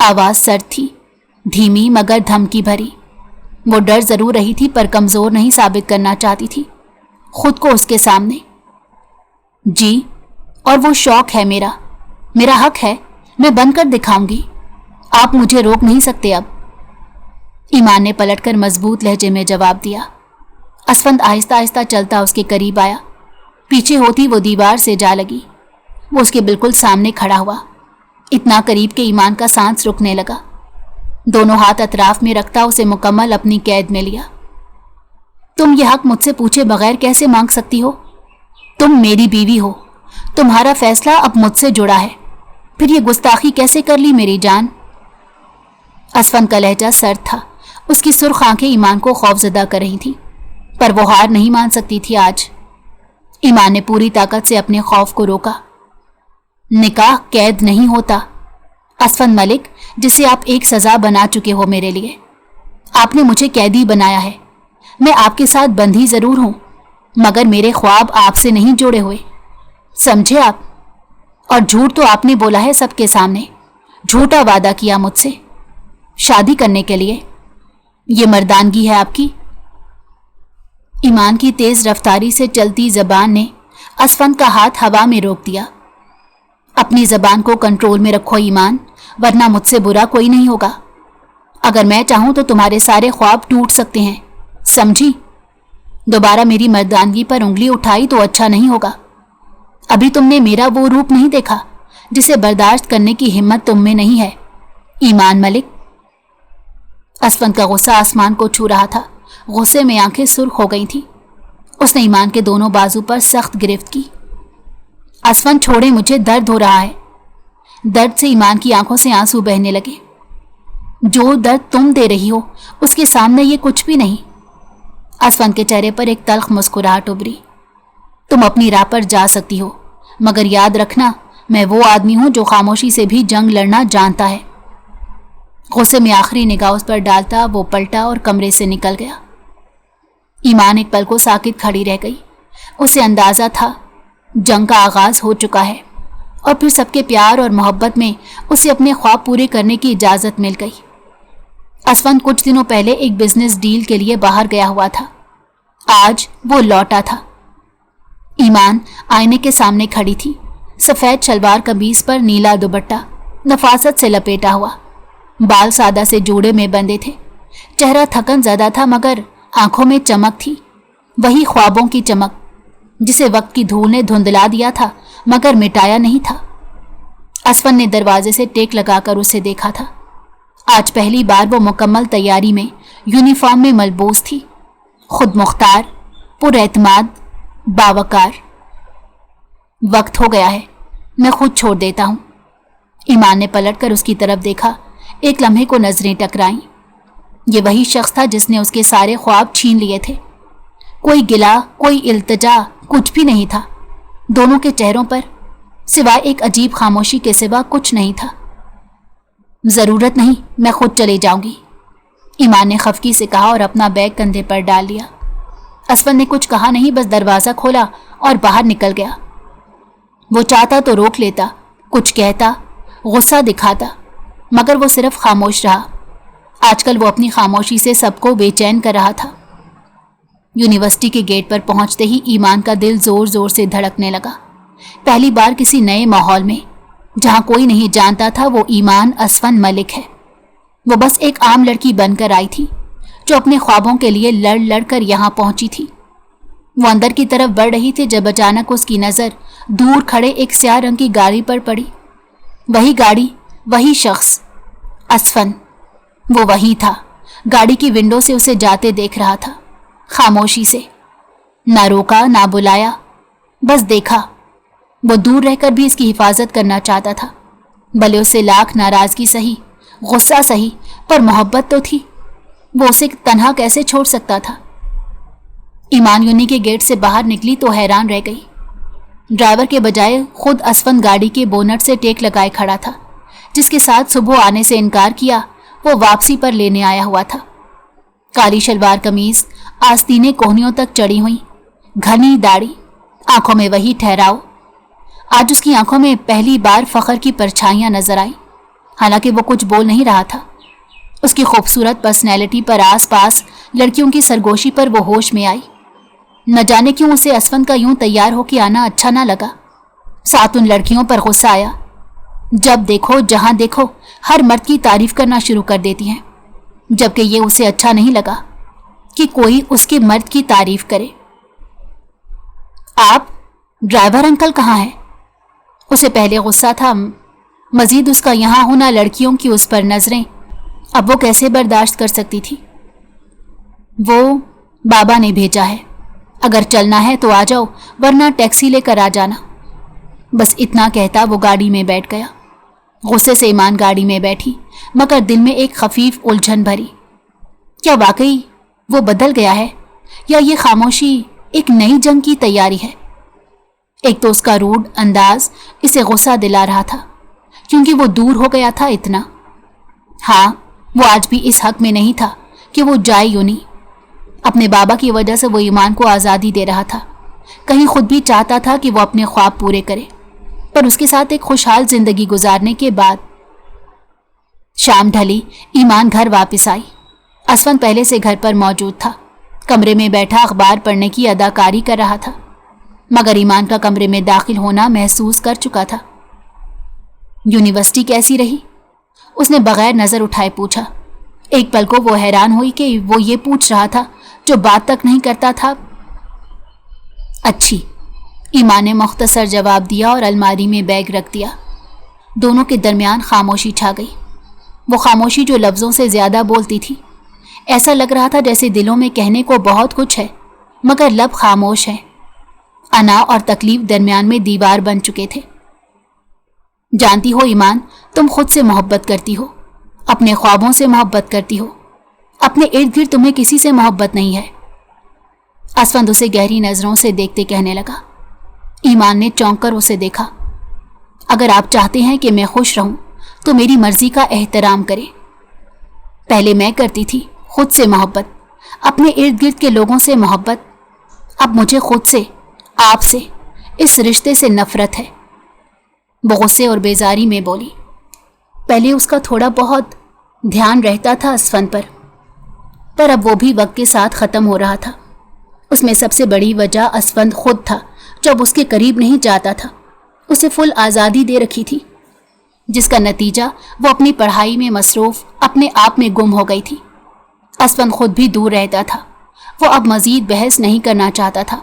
आवाज सर्द थी, धीमी मगर धमकी भरी। वो डर जरूर रही थी पर कमजोर नहीं साबित करना चाहती थी खुद को उसके सामने। जी, और वो शौक है मेरा, मेरा हक है, मैं बनकर दिखाऊंगी, आप मुझे रोक नहीं सकते अब। ईमान ने पलटकर मजबूत लहजे में जवाब दिया। असफंद आहिस्ता आहिस्ता चलता उसके करीब आया। पीछे होती वो दीवार से जा लगी। वो उसके बिल्कुल सामने खड़ा हुआ, इतना करीब के ईमान का सांस रुकने लगा। दोनों हाथ अतराफ में रखता उसे मुकम्मल अपनी कैद में लिया। तुम ये हक मुझसे पूछे बगैर कैसे मांग सकती हो? तुम मेरी बीवी हो, तुम्हारा फैसला अब मुझसे जुड़ा है, फिर ये गुस्ताखी कैसे कर ली मेरी जान? असफन का लहजा सर्द था, उसकी सुर्ख आंखें ईमान को खौफजदा कर रही थी, पर वो हार नहीं मान सकती थी आज। ईमान ने पूरी ताकत से अपने खौफ को रोका। निकाह कैद नहीं होता असफन मलिक, जिसे आप एक सजा बना चुके हो मेरे लिए। आपने मुझे कैदी बनाया है, मैं आपके साथ बंधी जरूर हूं, मगर मेरे ख्वाब आपसे नहीं जोड़े हुए, समझे आप? और झूठ तो आपने बोला है सबके सामने, झूठा वादा किया मुझसे शादी करने के लिए। ये मर्दानगी है आपकी? ईमान की तेज रफ्तारी से चलती जबान ने असफन का हाथ हवा में रोक दिया। अपनी जबान को कंट्रोल में रखो ईमान, वरना मुझसे बुरा कोई नहीं होगा। अगर मैं चाहूं तो तुम्हारे सारे ख्वाब टूट सकते हैं, समझी? दोबारा मेरी मर्दानगी पर उंगली उठाई तो अच्छा नहीं होगा। अभी तुमने मेरा वो रूप नहीं देखा जिसे बर्दाश्त करने की हिम्मत तुम में नहीं है ईमान मलिक। असफन का गुस्सा आसमान को छू रहा था, गुस्से में आंखें सुर्ख हो गई थी। उसने ईमान के दोनों बाजू पर सख्त गिरफ्त की। असफन छोड़े, मुझे दर्द हो रहा है। दर्द से ईमान की आंखों से आंसू बहने लगे। जो दर्द तुम दे रही हो उसके सामने ये कुछ भी नहीं। असफन के चेहरे पर एक तल्ख मुस्कुराहट उभरी। तुम अपनी राह पर जा सकती हो, मगर याद रखना मैं वो आदमी हूं जो खामोशी से भी जंग लड़ना जानता है। गुस्से में आखिरी निगाह उस पर डालता वो पलटा और कमरे से निकल गया। ईमान एक पल को साकित खड़ी रह गई। उसे अंदाजा था जंग का आगाज हो चुका है और फिर सबके प्यार और मोहब्बत में उसे अपने ख्वाब पूरे करने की इजाजत मिल गई। असफंद कुछ दिनों पहले एक बिजनेस डील के लिए बाहर गया हुआ था। आज वो लौटा था। ईमान आईने के सामने खड़ी थी, सफेद शलवार कमीज पर नीला दुपट्टा नफासत से लपेटा हुआ, बाल सादा से जूड़े में बंधे थे। चेहरा थकन ज़्यादा था मगर आंखों में चमक थी, वही ख्वाबों की चमक जिसे वक्त की धूल ने धुंधला दिया था मगर मिटाया नहीं था। असफन ने दरवाजे से टेक लगाकर उसे देखा था। आज पहली बार वो मुकम्मल तैयारी में यूनिफॉर्म में मलबूस थी, खुद मुख्तार, पुरएतमाद, बावकार। वक्त हो गया है, मैं खुद छोड़ देता हूँ। ईमान ने पलटकर उसकी तरफ देखा। एक लम्हे को नजरें टकराईं। ये वही शख्स था जिसने उसके सारे ख्वाब छीन लिए थे। कोई गिला, कोई इल्तिजा, कुछ भी नहीं था। दोनों के चेहरों पर सिवाय एक अजीब खामोशी के सिवा कुछ नहीं था। जरूरत नहीं, मैं खुद चले जाऊंगी, ईमान ने खफकी से कहा और अपना बैग कंधे पर डाल लिया। असफन ने कुछ कहा नहीं, बस दरवाजा खोला और बाहर निकल गया। वो चाहता तो रोक लेता, कुछ कहता, गुस्सा दिखाता, मगर वो सिर्फ खामोश रहा। आजकल वो अपनी खामोशी से सबको बेचैन कर रहा था। यूनिवर्सिटी के गेट पर पहुंचते ही ईमान का दिल जोर जोर से धड़कने लगा। पहली बार किसी नए माहौल में, जहां कोई नहीं जानता था वो ईमान असफन मलिक है। वो बस एक आम लड़की बनकर आई थी जो अपने ख्वाबों के लिए लड़ लड़ कर यहां पहुंची थी। वो अंदर की तरफ बढ़ रही थी जब अचानक उसकी नज़र दूर खड़े एक स्याह रंग की गाड़ी पर पड़ी। वही गाड़ी, वही शख्स, असफन। वो वही था, गाड़ी की विंडो से उसे जाते देख रहा था, खामोशी से। ना रोका, ना बुलाया, बस देखा। वो दूर रहकर भी इसकी हिफाजत करना चाहता था। भले उसे लाख नाराजगी सही, गुस्सा सही, पर मोहब्बत तो थी। वो उसे तन्हा कैसे छोड़ सकता था। ईमान यूनी के गेट से बाहर निकली तो हैरान रह गई। ड्राइवर के बजाय खुद असफन गाड़ी के बोनट से टेक लगाए खड़ा था। जिसके साथ सुबह आने से इनकार किया वो वापसी पर लेने आया हुआ था। काली शलवार कमीज आस्तीने कोहनियों तक चढ़ी हुई, घनी दाढ़ी, आंखों में वही ठहराव। आज उसकी आंखों में पहली बार फख्र की परछाइयां नजर आई। हालांकि वो कुछ बोल नहीं रहा था। उसकी खूबसूरत पर्सनैलिटी पर आसपास लड़कियों की सरगोशी पर वो होश में आई। न जाने क्यों उसे असफन का यूं तैयार होकर आना अच्छा ना लगा। साथ उन लड़कियों पर गुस्सा आया। जब देखो, जहां देखो, हर मर्द की तारीफ करना शुरू कर देती हैं, जबकि ये उसे अच्छा नहीं लगा कि कोई उसके मर्द की तारीफ करे। आप, ड्राइवर अंकल कहाँ हैं? उसे पहले गुस्सा था, मजीद उसका यहाँ होना, लड़कियों की उस पर नजरें, अब वो कैसे बर्दाश्त कर सकती थी। वो बाबा ने भेजा है, अगर चलना है तो आ जाओ, वरना टैक्सी लेकर आ जाना। बस इतना कहता वो गाड़ी में बैठ गया। गुस्से से ईमान गाड़ी में बैठी, मगर दिल में एक खफीफ उलझन भरी। क्या वाकई वो बदल गया है, या ये खामोशी एक नई जंग की तैयारी है? एक तो उसका रूड अंदाज इसे गुस्सा दिला रहा था, क्योंकि वो दूर हो गया था इतना। हाँ, वो आज भी इस हक में नहीं था कि वो जाए यूनी। अपने बाबा की वजह से वो ईमान को आज़ादी दे रहा था। कहीं खुद भी चाहता था कि वो अपने ख्वाब पूरे करे, पर उसके साथ एक खुशहाल जिंदगी गुजारने के बाद। शाम ढली, ईमान घर वापस आई। असफन पहले से घर पर मौजूद था। कमरे में बैठा अखबार पढ़ने की अदाकारी कर रहा था, मगर ईमान का कमरे में दाखिल होना महसूस कर चुका था। यूनिवर्सिटी कैसी रही? उसने बगैर नजर उठाए पूछा। एक पल को वो हैरान हुई कि वो ये पूछ रहा था जो बात तक नहीं करता था। अच्छी, ईमान ने मुख्तसर जवाब दिया और अलमारी में बैग रख दिया। दोनों के दरमियान खामोशी छा गई। वो खामोशी जो लफ्ज़ों से ज़्यादा बोलती थी। ऐसा लग रहा था जैसे दिलों में कहने को बहुत कुछ है, मगर लब खामोश है। अना और तकलीफ दरमियान में दीवार बन चुके थे। जानती हो ईमान, तुम खुद से मोहब्बत करती हो, अपने ख्वाबों से मोहब्बत करती हो। अपने इर्द गिर्द तुम्हें किसी से मोहब्बत नहीं है। असफंद उसे गहरी नजरों से देखते कहने लगा। ईमान ने चौंक कर उसे देखा। अगर आप चाहते हैं कि मैं खुश रहूं तो मेरी मर्जी का एहतराम करें। पहले मैं करती थी खुद से मोहब्बत, अपने इर्द गिर्द के लोगों से मोहब्बत। अब मुझे खुद से, आपसे, इस रिश्ते से नफरत है। वो गुस्से और बेजारी में बोली। पहले उसका थोड़ा बहुत ध्यान रहता था असफन पर अब वो भी वक्त के साथ ख़त्म हो रहा था। उसमें सबसे बड़ी वजह असफन खुद था, जो अब उसके करीब नहीं जाता था। उसे फुल आज़ादी दे रखी थी, जिसका नतीजा वो अपनी पढ़ाई में मसरूफ़ अपने आप में गुम हो गई थी। असफन खुद भी दूर रहता था। वो अब मज़ीद बहस नहीं करना चाहता था।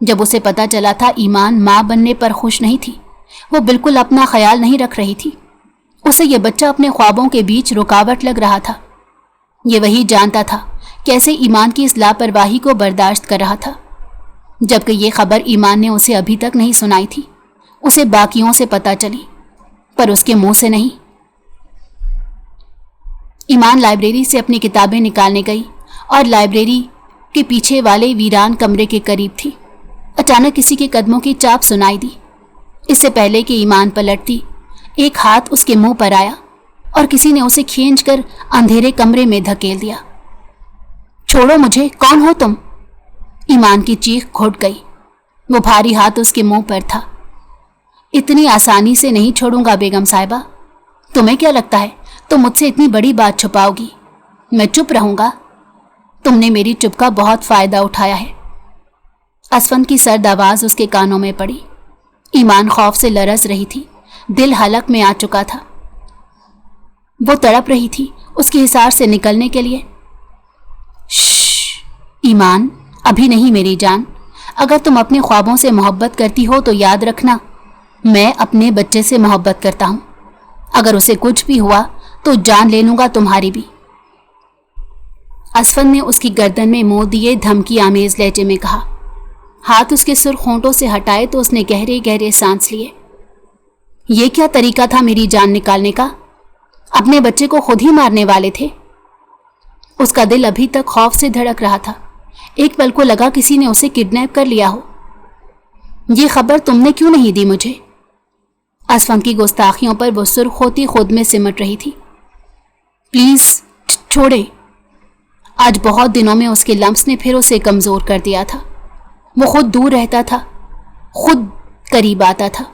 जब उसे पता चला था ईमान माँ बनने पर खुश नहीं थी, वो बिल्कुल अपना ख्याल नहीं रख रही थी। उसे ये बच्चा अपने ख्वाबों के बीच रुकावट लग रहा था। ये वही जानता था कैसे ईमान की इस लापरवाही को बर्दाश्त कर रहा था, जबकि ये खबर ईमान ने उसे अभी तक नहीं सुनाई थी। उसे बाकियों से पता चली, पर उसके मुंह से नहीं। ईमान लाइब्रेरी से अपनी किताबें निकालने गई और लाइब्रेरी के पीछे वाले वीरान कमरे के करीब थी। अचानक किसी के कदमों की चाप सुनाई दी। इससे पहले कि ईमान पलटती, एक हाथ उसके मुंह पर आया और किसी ने उसे खींचकर अंधेरे कमरे में धकेल दिया। छोड़ो मुझे, कौन हो तुम? ईमान की चीख घुट गई। वो भारी हाथ उसके मुंह पर था। इतनी आसानी से नहीं छोड़ूंगा बेगम साहिबा। तुम्हें क्या लगता है तुम मुझसे इतनी बड़ी बात छुपाओगी? मैं चुप रहूंगा? तुमने मेरी चुप का बहुत फायदा उठाया है। असफन की सर्द आवाज उसके कानों में पड़ी। ईमान खौफ से लरज रही थी, दिल हलक में आ चुका था। वो तड़प रही थी उसके हिसार से निकलने के लिए। श्श, ईमान, अभी नहीं मेरी जान। अगर तुम अपने ख्वाबों से मोहब्बत करती हो तो याद रखना, मैं अपने बच्चे से मोहब्बत करता हूं। अगर उसे कुछ भी हुआ तो जान ले लूंगा तुम्हारी भी। असफन ने उसकी गर्दन में मुंह दिए धमकी आमेज लहजे में कहा। हाथ उसके सुर्ख होंठों से हटाए तो उसने गहरे गहरे सांस लिए। ये क्या तरीका था मेरी जान निकालने का? अपने बच्चे को खुद ही मारने वाले थे। उसका दिल अभी तक खौफ से धड़क रहा था। एक पल को लगा किसी ने उसे किडनैप कर लिया हो। ये खबर तुमने क्यों नहीं दी मुझे? असफन की गुस्ताखियों पर वो सुर्ख होती खुद में सिमट रही थी। प्लीज छोड़े। आज बहुत दिनों में उसके लम्स ने फिर उसे कमजोर कर दिया था। वो खुद दूर रहता था, खुद करीब आता था।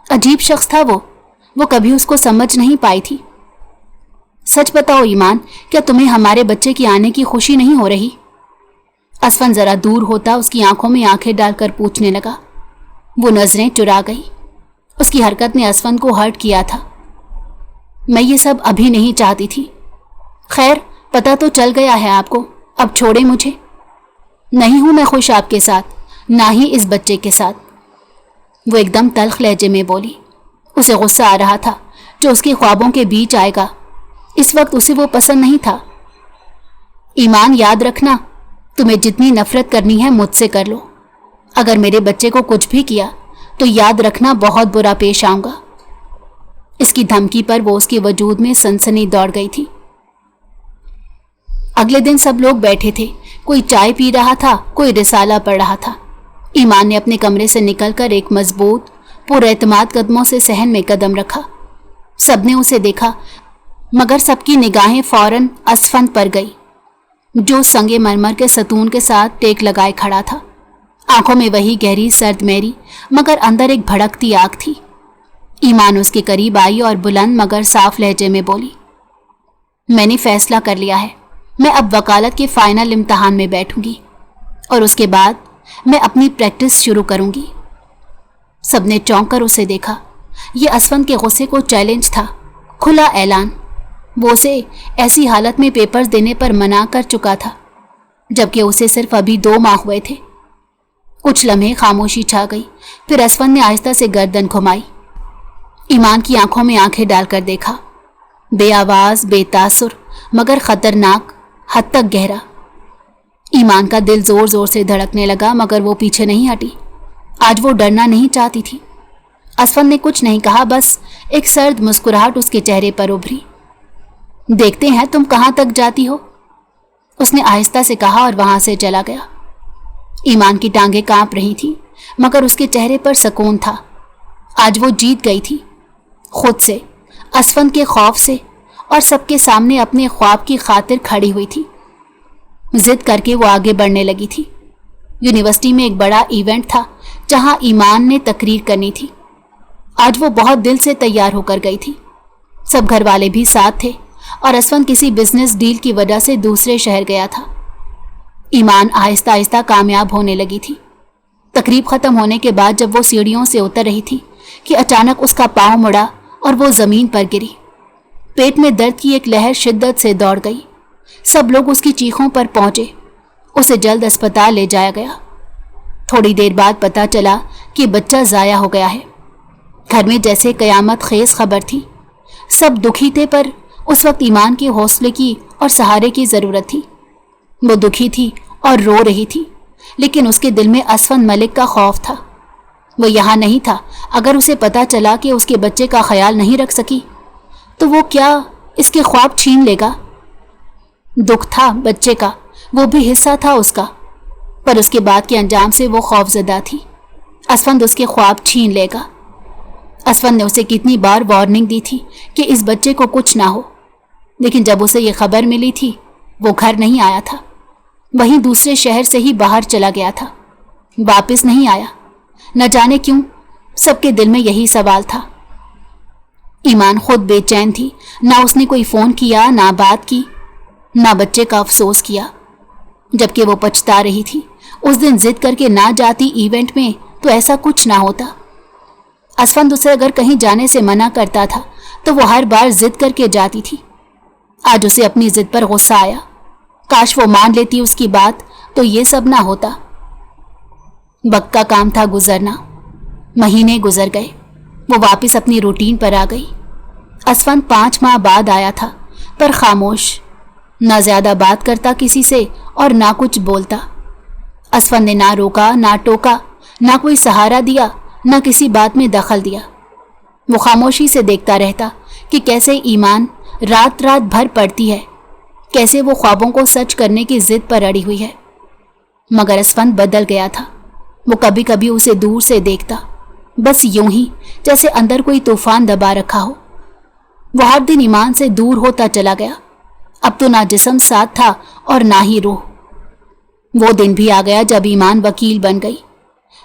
अजीब शख्स था वो कभी उसको समझ नहीं पाई थी। सच बताओ ईमान, क्या तुम्हें हमारे बच्चे की आने की खुशी नहीं हो रही? असफन जरा दूर होता उसकी आंखों में आंखें डालकर पूछने लगा। वो नजरें चुरा गई। उसकी हरकत ने असफन को हर्ट किया था। मैं ये सब अभी नहीं चाहती थी। खैर, पता तो चल गया है आपको, अब छोड़े मुझे। नहीं हूं मैं खुश आपके साथ, ना ही इस बच्चे के साथ। वो एकदम तल्ख लहजे में बोली। उसे गुस्सा आ रहा था जो उसके ख्वाबों के बीच आएगा। इस वक्त उसे वो पसंद नहीं था। ईमान, याद रखना, तुम्हें जितनी नफरत करनी है मुझसे कर लो। अगर मेरे बच्चे को कुछ भी किया तो याद रखना बहुत बुरा पेश आऊंगा। इसकी धमकी पर वो उसके वजूद में सनसनी दौड़ गई थी। अगले दिन सब लोग बैठे थे। कोई चाय पी रहा था, कोई रिसाला पढ़ रहा था। ईमान ने अपने कमरे से निकलकर एक मजबूत पुरएतमाद कदमों से सहन में कदम रखा। सबने उसे देखा, मगर सबकी निगाहें फौरन असफन पर गई, जो संगे मरमर के सतून के साथ टेक लगाए खड़ा था। आंखों में वही गहरी सर्द मेरी, मगर अंदर एक भड़कती आग थी। ईमान उसके करीब आई और बुलंद मगर साफ लहजे में बोली, मैंने फैसला कर लिया है। मैं अब वकालत के फाइनल इम्तिहान में बैठूंगी और उसके बाद मैं अपनी प्रैक्टिस शुरू करूंगी। सबने चौंक कर उसे देखा। यह असफन के गुस्से को चैलेंज था, खुला ऐलान। वो उसे ऐसी हालत में पेपर्स देने पर मना कर चुका था, जबकि उसे सिर्फ अभी 2 माह हुए थे। कुछ लम्हे खामोशी छा गई, फिर असफन ने आहिस्ता से गर्दन घुमाई। ईमान की आंखों में आंखें डालकर देखा। बेआवाज, बेतासुर, मगर खतरनाक हद तक गहरा। ईमान का दिल जोर जोर से धड़कने लगा, मगर वो पीछे नहीं हटी। आज वो डरना नहीं चाहती थी। असफन ने कुछ नहीं कहा, बस एक सर्द मुस्कुराहट उसके चेहरे पर उभरी। देखते हैं तुम कहां तक जाती हो, उसने आहिस्ता से कहा और वहां से चला गया। ईमान की टांगें कांप रही थी, मगर उसके चेहरे पर सुकून था। आज वो जीत गई थी, खुद से, असफन के खौफ से, और सबके सामने अपने ख्वाब की खातिर खड़ी हुई थी। जिद करके वो आगे बढ़ने लगी थी। यूनिवर्सिटी में एक बड़ा इवेंट था जहां ईमान ने तकरीर करनी थी। आज वो बहुत दिल से तैयार होकर गई थी। सब घर वाले भी साथ थे और असफंद किसी बिजनेस डील की वजह से दूसरे शहर गया था। ईमान आहिस्ता आहिस्ता कामयाब होने लगी थी। तकरीब खत्म होने के बाद जब वो सीढ़ियों से उतर रही थी कि अचानक उसका पांव मुड़ा और वो जमीन पर गिरी। पेट में दर्द की एक लहर शिद्दत से दौड़ गई। सब लोग उसकी चीखों पर पहुंचे। उसे जल्द अस्पताल ले जाया गया। थोड़ी देर बाद पता चला कि बच्चा ज़ाया हो गया है। घर में जैसे कयामत खेज खबर थी। सब दुखी थे, पर उस वक्त ईमान के हौसले की और सहारे की ज़रूरत थी। वो दुखी थी और रो रही थी, लेकिन उसके दिल में असफंद मलिक का खौफ था। वो यहाँ नहीं था। अगर उसे पता चला कि उसके बच्चे का ख्याल नहीं रख सकी तो वो क्या इसके ख्वाब छीन लेगा। दुख था बच्चे का, वो भी हिस्सा था उसका, पर उसके बाद के अंजाम से वो खौफजदा थी। असफंद उसके ख्वाब छीन लेगा। असफंद ने उसे कितनी बार वार्निंग दी थी कि इस बच्चे को कुछ ना हो, लेकिन जब उसे ये खबर मिली थी वो घर नहीं आया था। वहीं दूसरे शहर से ही बाहर चला गया था, वापस नहीं आया। न जाने क्यों सबके दिल में यही सवाल था। ईमान खुद बेचैन थी। ना उसने कोई फ़ोन किया, ना बात की, ना बच्चे का अफसोस किया, जबकि वो पछता रही थी। उस दिन जिद करके ना जाती इवेंट में तो ऐसा कुछ ना होता। असफंद उसे अगर कहीं जाने से मना करता था तो वो हर बार जिद करके जाती थी। आज उसे अपनी जिद पर गुस्सा आया। काश वो मान लेती उसकी बात तो ये सब ना होता। वक्त का काम था गुजरना। महीने गुजर गए। वो वापस अपनी रूटीन पर आ गई। असफंद 5 माह बाद आया था, पर खामोश। ना ज्यादा बात करता किसी से और ना कुछ बोलता। असफंद ने ना रोका, ना टोका, ना कोई सहारा दिया, ना किसी बात में दखल दिया। वो खामोशी से देखता रहता कि कैसे ईमान रात रात भर पड़ती है, कैसे वो ख्वाबों को सच करने की जिद पर अड़ी हुई है। मगर असफंद बदल गया था। वो कभी कभी उसे दूर से देखता, बस यूं ही जैसे अंदर कोई तूफान दबा रखा हो। वो हर दिन ईमान से दूर होता चला गया। अब तो ना जिस्म साथ था और ना ही रूह। वो दिन भी आ गया जब ईमान वकील बन गई।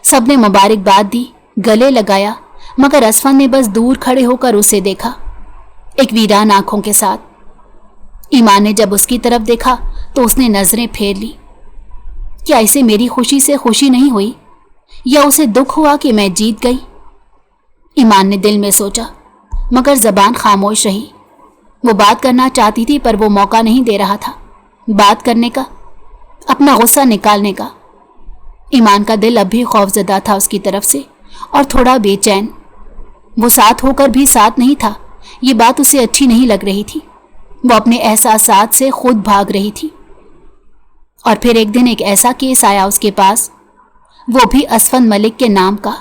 सबने मुबारकबाद दी, गले लगाया, मगर असफंद ने बस दूर खड़े होकर उसे देखा, एक वीरान आंखों के साथ। ईमान ने जब उसकी तरफ देखा तो उसने नजरें फेर ली। क्या इसे मेरी खुशी से खुशी नहीं हुई, या उसे दुख हुआ कि मैं जीत गई? ईमान ने दिल में सोचा, मगर जबान खामोश रही। वो बात करना चाहती थी, पर वो मौका नहीं दे रहा था बात करने का, अपना गुस्सा निकालने का। ईमान का दिल अब भी खौफजदा था उसकी तरफ से, और थोड़ा बेचैन। वो साथ होकर भी साथ नहीं था। ये बात उसे अच्छी नहीं लग रही थी। वो अपने एहसासात से खुद भाग रही थी। और फिर एक दिन एक ऐसा केस आया उसके पास, वो भी असफंद मलिक के नाम का।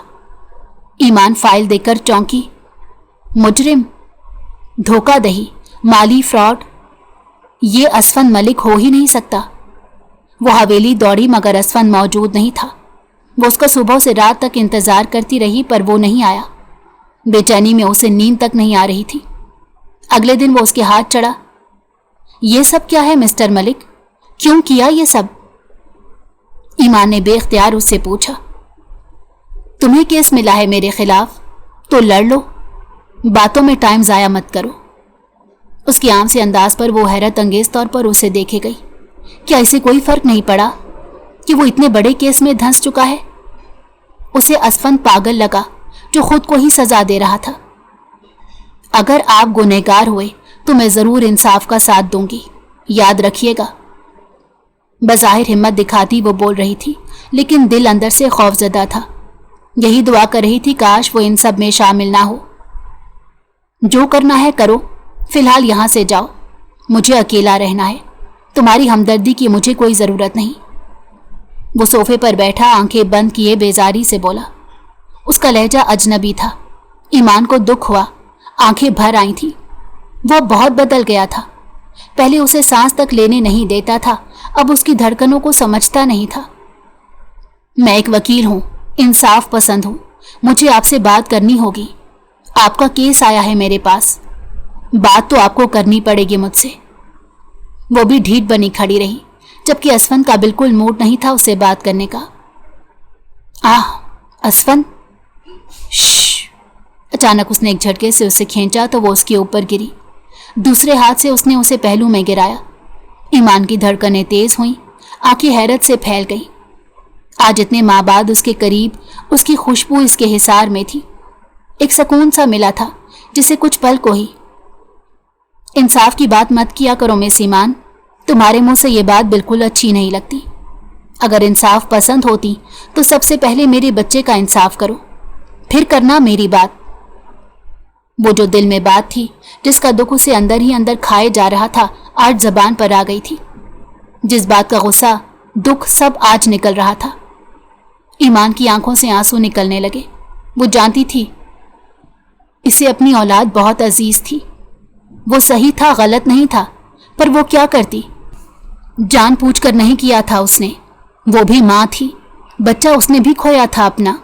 ईमान फाइल देकर चौंकी। मुजरिम, धोखाधही, माली फ्रॉड, ये असफंद मलिक हो ही नहीं सकता। वो हवेली दौड़ी, मगर असफंद मौजूद नहीं था। वो उसका सुबह से रात तक इंतजार करती रही, पर वो नहीं आया। बेचैनी में उसे नींद तक नहीं आ रही थी। अगले दिन वो उसके हाथ चढ़ा। ये सब क्या है मिस्टर मलिक, क्यों किया ये सब? ईमान ने बेख्तियार उससे पूछा। तुम्हें केस मिला है मेरे खिलाफ, तो लड़ लो, बातों में टाइम जाया मत करो। उसकी आम से अंदाज पर वो हैरत अंगेज तौर पर उसे देखे गई। क्या इसे कोई फर्क नहीं पड़ा कि वो इतने बड़े केस में धंस चुका है? उसे असफंद पागल लगा, जो खुद को ही सजा दे रहा था। अगर आप गुनहगार हुए तो मैं जरूर इंसाफ का साथ दूंगी, याद रखिएगा। बज़ाहिर हिम्मत दिखाती वो बोल रही थी, लेकिन दिल अंदर से खौफजदा था। यही दुआ कर रही थी काश वो इन सब में शामिल ना हो। जो करना है करो, फिलहाल यहां से जाओ, मुझे अकेला रहना है। तुम्हारी हमदर्दी की मुझे कोई जरूरत नहीं। वो सोफे पर बैठा आंखें बंद किए बेजारी से बोला। उसका लहजा अजनबी था। ईमान को दुख हुआ, आंखें भर आई थी। वह बहुत बदल गया था। पहले उसे सांस तक लेने नहीं देता था, अब उसकी धड़कनों को समझता नहीं था। मैं एक वकील हूं, इंसाफ पसंद हूं, मुझे आपसे बात करनी होगी। आपका केस आया है मेरे पास, बात तो आपको करनी पड़ेगी मुझसे। वो भी ढीठ बनी खड़ी रही, जबकि असफंद का बिल्कुल मूड नहीं था उससे बात करने का। असफंद, श्श। अचानक उसने एक झटके से उसे खींचा तो वो उसके ऊपर गिरी। दूसरे हाथ से उसने उसे पहलू में गिराया। ईमान की धड़कनें तेज हुईं, आंखें हैरत से फैल गईं। आज इतने माह बाद उसके करीब उसकी खुशबू इसके हिसार में थी। एक सुकून सा मिला था, जिसे कुछ पल को ही। इंसाफ की बात मत किया करो मिस ईमान, तुम्हारे मुंह से ये बात बिल्कुल अच्छी नहीं लगती। अगर इंसाफ पसंद होती तो सबसे पहले मेरे बच्चे का इंसाफ करो, फिर करना मेरी बात। वो जो दिल में बात थी, जिसका दुख उसे अंदर ही अंदर खाए जा रहा था, आज जबान पर आ गई थी। जिस बात का गुस्सा, दुख सब आज निकल रहा था। ईमान की आंखों से आंसू निकलने लगे। वो जानती थी इसे अपनी औलाद बहुत अजीज थी। वो सही था, गलत नहीं था, पर वो क्या करती? जान पूछ कर नहीं किया था उसने। वो भी माँ थी, बच्चा उसने भी खोया था अपना।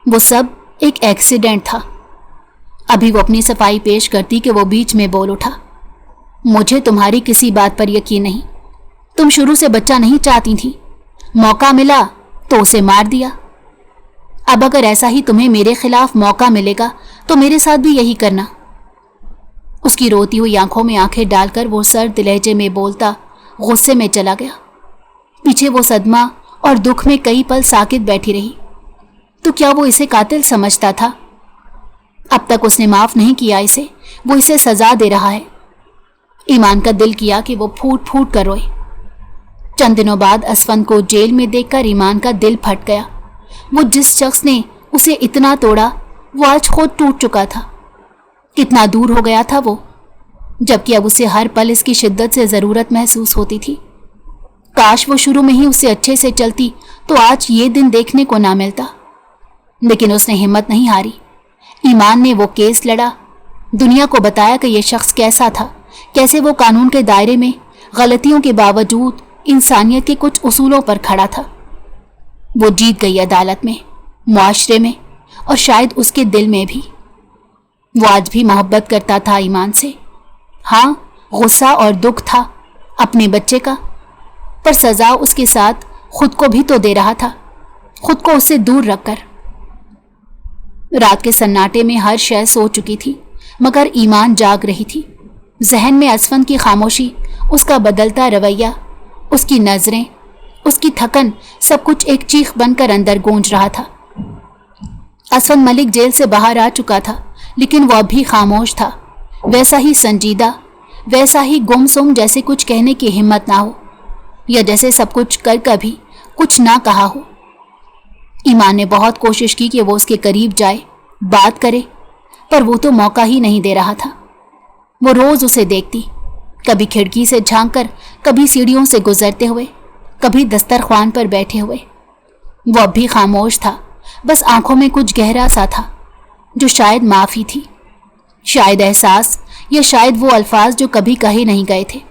वो सब एक एक्सीडेंट था। अभी वो अपनी सफाई पेश करती कि वो बीच में बोल उठा, मुझे तुम्हारी किसी बात पर यकीन नहीं। तुम शुरू से बच्चा नहीं चाहती थी, मौका मिला तो उसे मार दिया। अब अगर ऐसा ही तुम्हें मेरे खिलाफ मौका मिलेगा तो मेरे साथ भी यही करना। उसकी रोती हुई आंखों में आंखें डालकर वो सर्द लहजे में बोलता गुस्से में चला गया। पीछे वो सदमा और दुख में कई पल साकित बैठी रही। तो क्या वो इसे कातिल समझता था? अब तक उसने माफ नहीं किया इसे, वो इसे सजा दे रहा है। ईमान का दिल किया कि वो फूट फूट कर रोए। चंद दिनों बाद असफंद को जेल में देखकर ईमान का दिल फट गया। वो जिस शख्स ने उसे इतना तोड़ा, वो आज खुद टूट चुका था। कितना दूर हो गया था वो, जबकि अब उसे हर पल इसकी शिद्दत से ज़रूरत महसूस होती थी। काश वो शुरू में ही उसे अच्छे से चलती तो आज ये दिन देखने को ना मिलता। लेकिन उसने हिम्मत नहीं हारी। ईमान ने वो केस लड़ा, दुनिया को बताया कि ये शख्स कैसा था, कैसे वो कानून के दायरे में गलतियों के बावजूद इंसानियत के कुछ उसूलों पर खड़ा था। वो जीत गई अदालत में, मुआशरे में और शायद उसके दिल में भी। वो आज भी मोहब्बत करता था ईमान से। हाँ, गुस्सा और दुख था अपने बच्चे का, पर सजा उसके साथ खुद को भी तो दे रहा था, खुद को उससे दूर रखकर। रात के सन्नाटे में हर शय सो चुकी थी, मगर ईमान जाग रही थी। जहन में असफंद की खामोशी, उसका बदलता रवैया, उसकी नजरें, उसकी थकन, सब कुछ एक चीख बनकर अंदर गूंज रहा था। असफंद मलिक जेल से बाहर आ चुका था, लेकिन वह भी खामोश था, वैसा ही संजीदा, वैसा ही गुमसुम, जैसे कुछ कहने की हिम्मत ना हो, या जैसे सब कुछ कर कभी कुछ ना कहा हो। ईमान ने बहुत कोशिश की कि वो उसके करीब जाए, बात करे, पर वो तो मौका ही नहीं दे रहा था। वो रोज उसे देखती, कभी खिड़की से झांककर, कभी सीढ़ियों से गुजरते हुए, कभी दस्तरख्वान पर बैठे हुए। वो अब भी खामोश था, बस आंखों में कुछ गहरा सा था, जो शायद माफी थी, शायद एहसास, या शायद वो अल्फाज जो कभी कहे नहीं गए थे।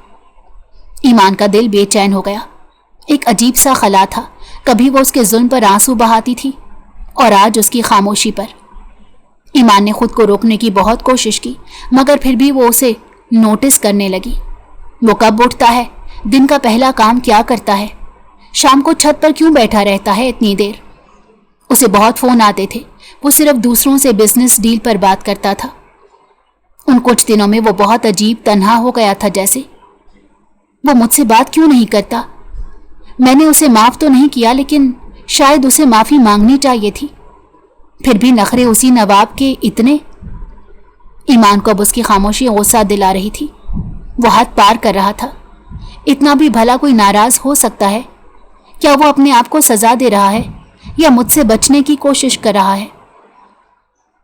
ईमान का दिल बेचैन हो गया। एक अजीब सा खला था, कभी वो उसके जुल्म पर आंसू बहाती थी और आज उसकी खामोशी पर। ईमान ने खुद को रोकने की बहुत कोशिश की, मगर फिर भी वो उसे नोटिस करने लगी। वो कब उठता है, दिन का पहला काम क्या करता है, शाम को छत पर क्यों बैठा रहता है इतनी देर। उसे बहुत फोन आते थे, वो सिर्फ दूसरों से बिजनेस डील पर बात करता था। उन कुछ दिनों में वो बहुत अजीब तन्हा हो गया था, जैसे वो मुझसे बात क्यों नहीं करता। मैंने उसे माफ तो नहीं किया, लेकिन शायद उसे माफी मांगनी चाहिए थी। फिर भी नखरे उसी नवाब के इतने। ईमान को अब उसकी खामोशी गुस्सा दिला रही थी। वो हद पार कर रहा था। इतना भी भला कोई नाराज हो सकता है? क्या वो अपने आप को सजा दे रहा है या मुझसे बचने की कोशिश कर रहा है?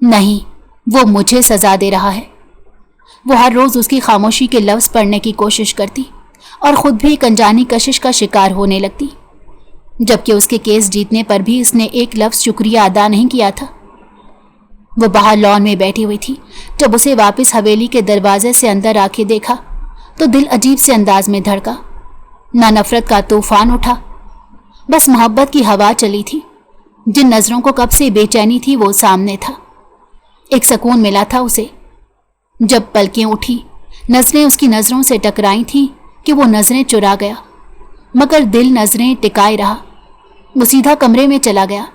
नहीं, वो मुझे सजा दे रहा है। वो हर रोज उसकी खामोशी के लफ्ज पढ़ने की कोशिश करती और खुद भी एक अनजानी कशिश का शिकार होने लगती, जबकि उसके केस जीतने पर भी इसने एक लफ्ज शुक्रिया अदा नहीं किया था। वो बाहर लॉन में बैठी हुई थी। जब उसे वापस हवेली के दरवाजे से अंदर आके देखा तो दिल अजीब से अंदाज में धड़का। ना नफरत का तूफान उठा, बस मोहब्बत की हवा चली थी। जिन नजरों को कब से बेचैनी थी वो सामने था। एक सुकून मिला था उसे। जब पलकें उठी, नजरें उसकी नजरों से टकराई थीं कि वो नजरें चुरा गया, मगर दिल नजरें टिकाए रहा। वो सीधा कमरे में चला गया।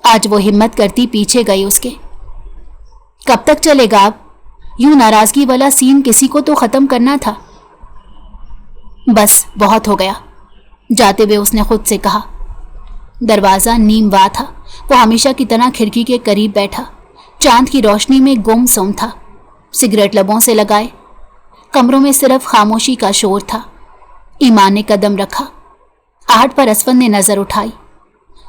आज वो हिम्मत करती पीछे गई उसके। कब तक चलेगा आप? यूं नाराजगी वाला सीन किसी को तो खत्म करना था। बस बहुत हो गया, जाते हुए उसने खुद से कहा। दरवाजा नीमवा था। वो हमेशा की तरह खिड़की के करीब बैठा, चांद की रोशनी में गुमसुम था, सिगरेट लबों से लगाए। कमरों में सिर्फ खामोशी का शोर था। ईमान ने कदम रखा। आहट पर असफन ने नजर उठाई।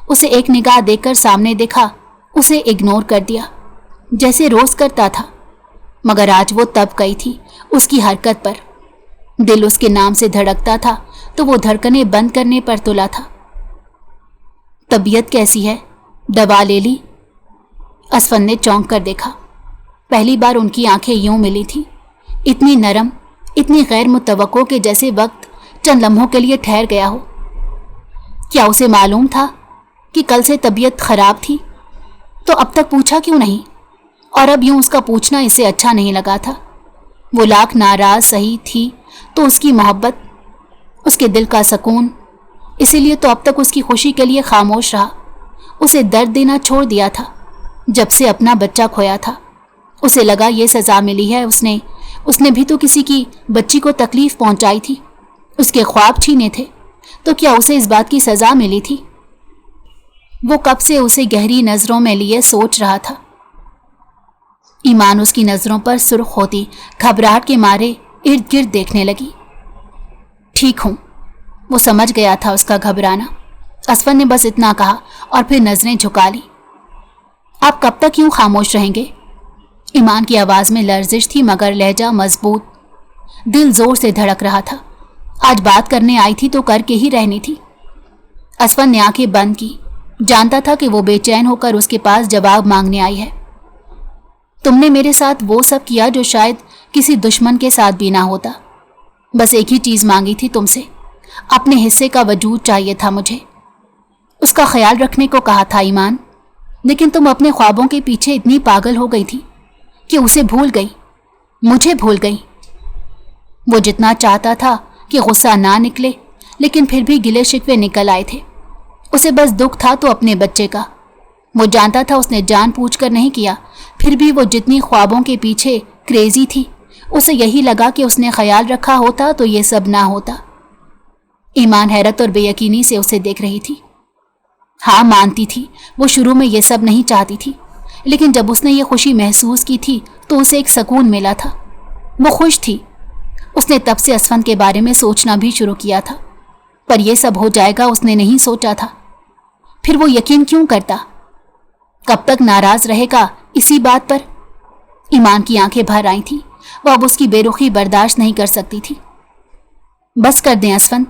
उसे एक निगाह देखकर सामने देखा, उसे इग्नोर कर दिया जैसे रोज करता था। मगर आज वो तब गई थी उसकी हरकत पर। दिल उसके नाम से धड़कता था तो वो धड़कनें बंद करने पर तुला था। तबीयत कैसी है? दवा ले ली? असफन ने चौंक कर देखा। पहली बार उनकी आंखें यूं मिली थी, इतनी नरम, इतनी गैर मुतवक्को के जैसे वक्त चंद लम्हों के लिए ठहर गया हो। क्या उसे मालूम था कि कल से तबीयत खराब थी? तो अब तक पूछा क्यों नहीं? और अब यूं उसका पूछना इसे अच्छा नहीं लगा था। वो लाख नाराज सही थी तो उसकी मोहब्बत, उसके दिल का सुकून, इसीलिए तो अब तक उसकी खुशी के लिए खामोश रहा। उसे दर्द देना छोड़ दिया था जब से अपना बच्चा खोया था। उसे लगा ये सज़ा मिली है। उसने भी तो किसी की बच्ची को तकलीफ पहुंचाई थी, उसके ख्वाब छीने थे, तो क्या उसे इस बात की सज़ा मिली थी? वो कब से उसे गहरी नज़रों में लिए सोच रहा था। ईमान उसकी नज़रों पर सुर्ख होती घबराहट के मारे इर्द गिर्द देखने लगी। ठीक हूं, वो समझ गया था उसका घबराना। असफन ने बस इतना कहा और फिर नजरें झुका ली। आप कब तक यूं खामोश रहेंगे? ईमान की आवाज में लर्जिश थी मगर लहजा मजबूत। दिल जोर से धड़क रहा था। आज बात करने आई थी तो करके ही रहनी थी। असफन ने आंखें बंद की। जानता था कि वो बेचैन होकर उसके पास जवाब मांगने आई है। तुमने मेरे साथ वो सब किया जो शायद किसी दुश्मन के साथ भी ना होता। बस एक ही चीज मांगी थी तुमसे, अपने हिस्से का वजूद चाहिए था मुझे। उसका ख्याल रखने को कहा था ईमान, लेकिन तुम अपने ख्वाबों के पीछे इतनी पागल हो गई थी कि उसे भूल गई, मुझे भूल गई। वो जितना चाहता था कि गुस्सा ना निकले, लेकिन फिर भी गिले शिकवे निकल आए थे। उसे बस दुख था तो अपने बच्चे का। वो जानता था उसने जानबूझकर नहीं किया, फिर भी वो जितनी ख्वाबों के पीछे क्रेजी थी, उसे यही लगा कि उसने ख्याल रखा होता तो ये सब ना होता। ईमान हैरत और बेयकीनी से उसे देख रही थी। हाँ, मानती थी वो शुरू में ये सब नहीं चाहती थी, लेकिन जब उसने ये खुशी महसूस की थी तो उसे एक सुकून मिला था। वो खुश थी। उसने तब से असफन के बारे में सोचना भी शुरू किया था, पर यह सब हो जाएगा उसने नहीं सोचा था। फिर वो यकीन क्यों करता? कब तक नाराज रहेगा इसी बात पर? ईमान की आंखें भर आई थी। वह अब उसकी बेरुखी बर्दाश्त नहीं कर सकती थी। बस कर दें असफन,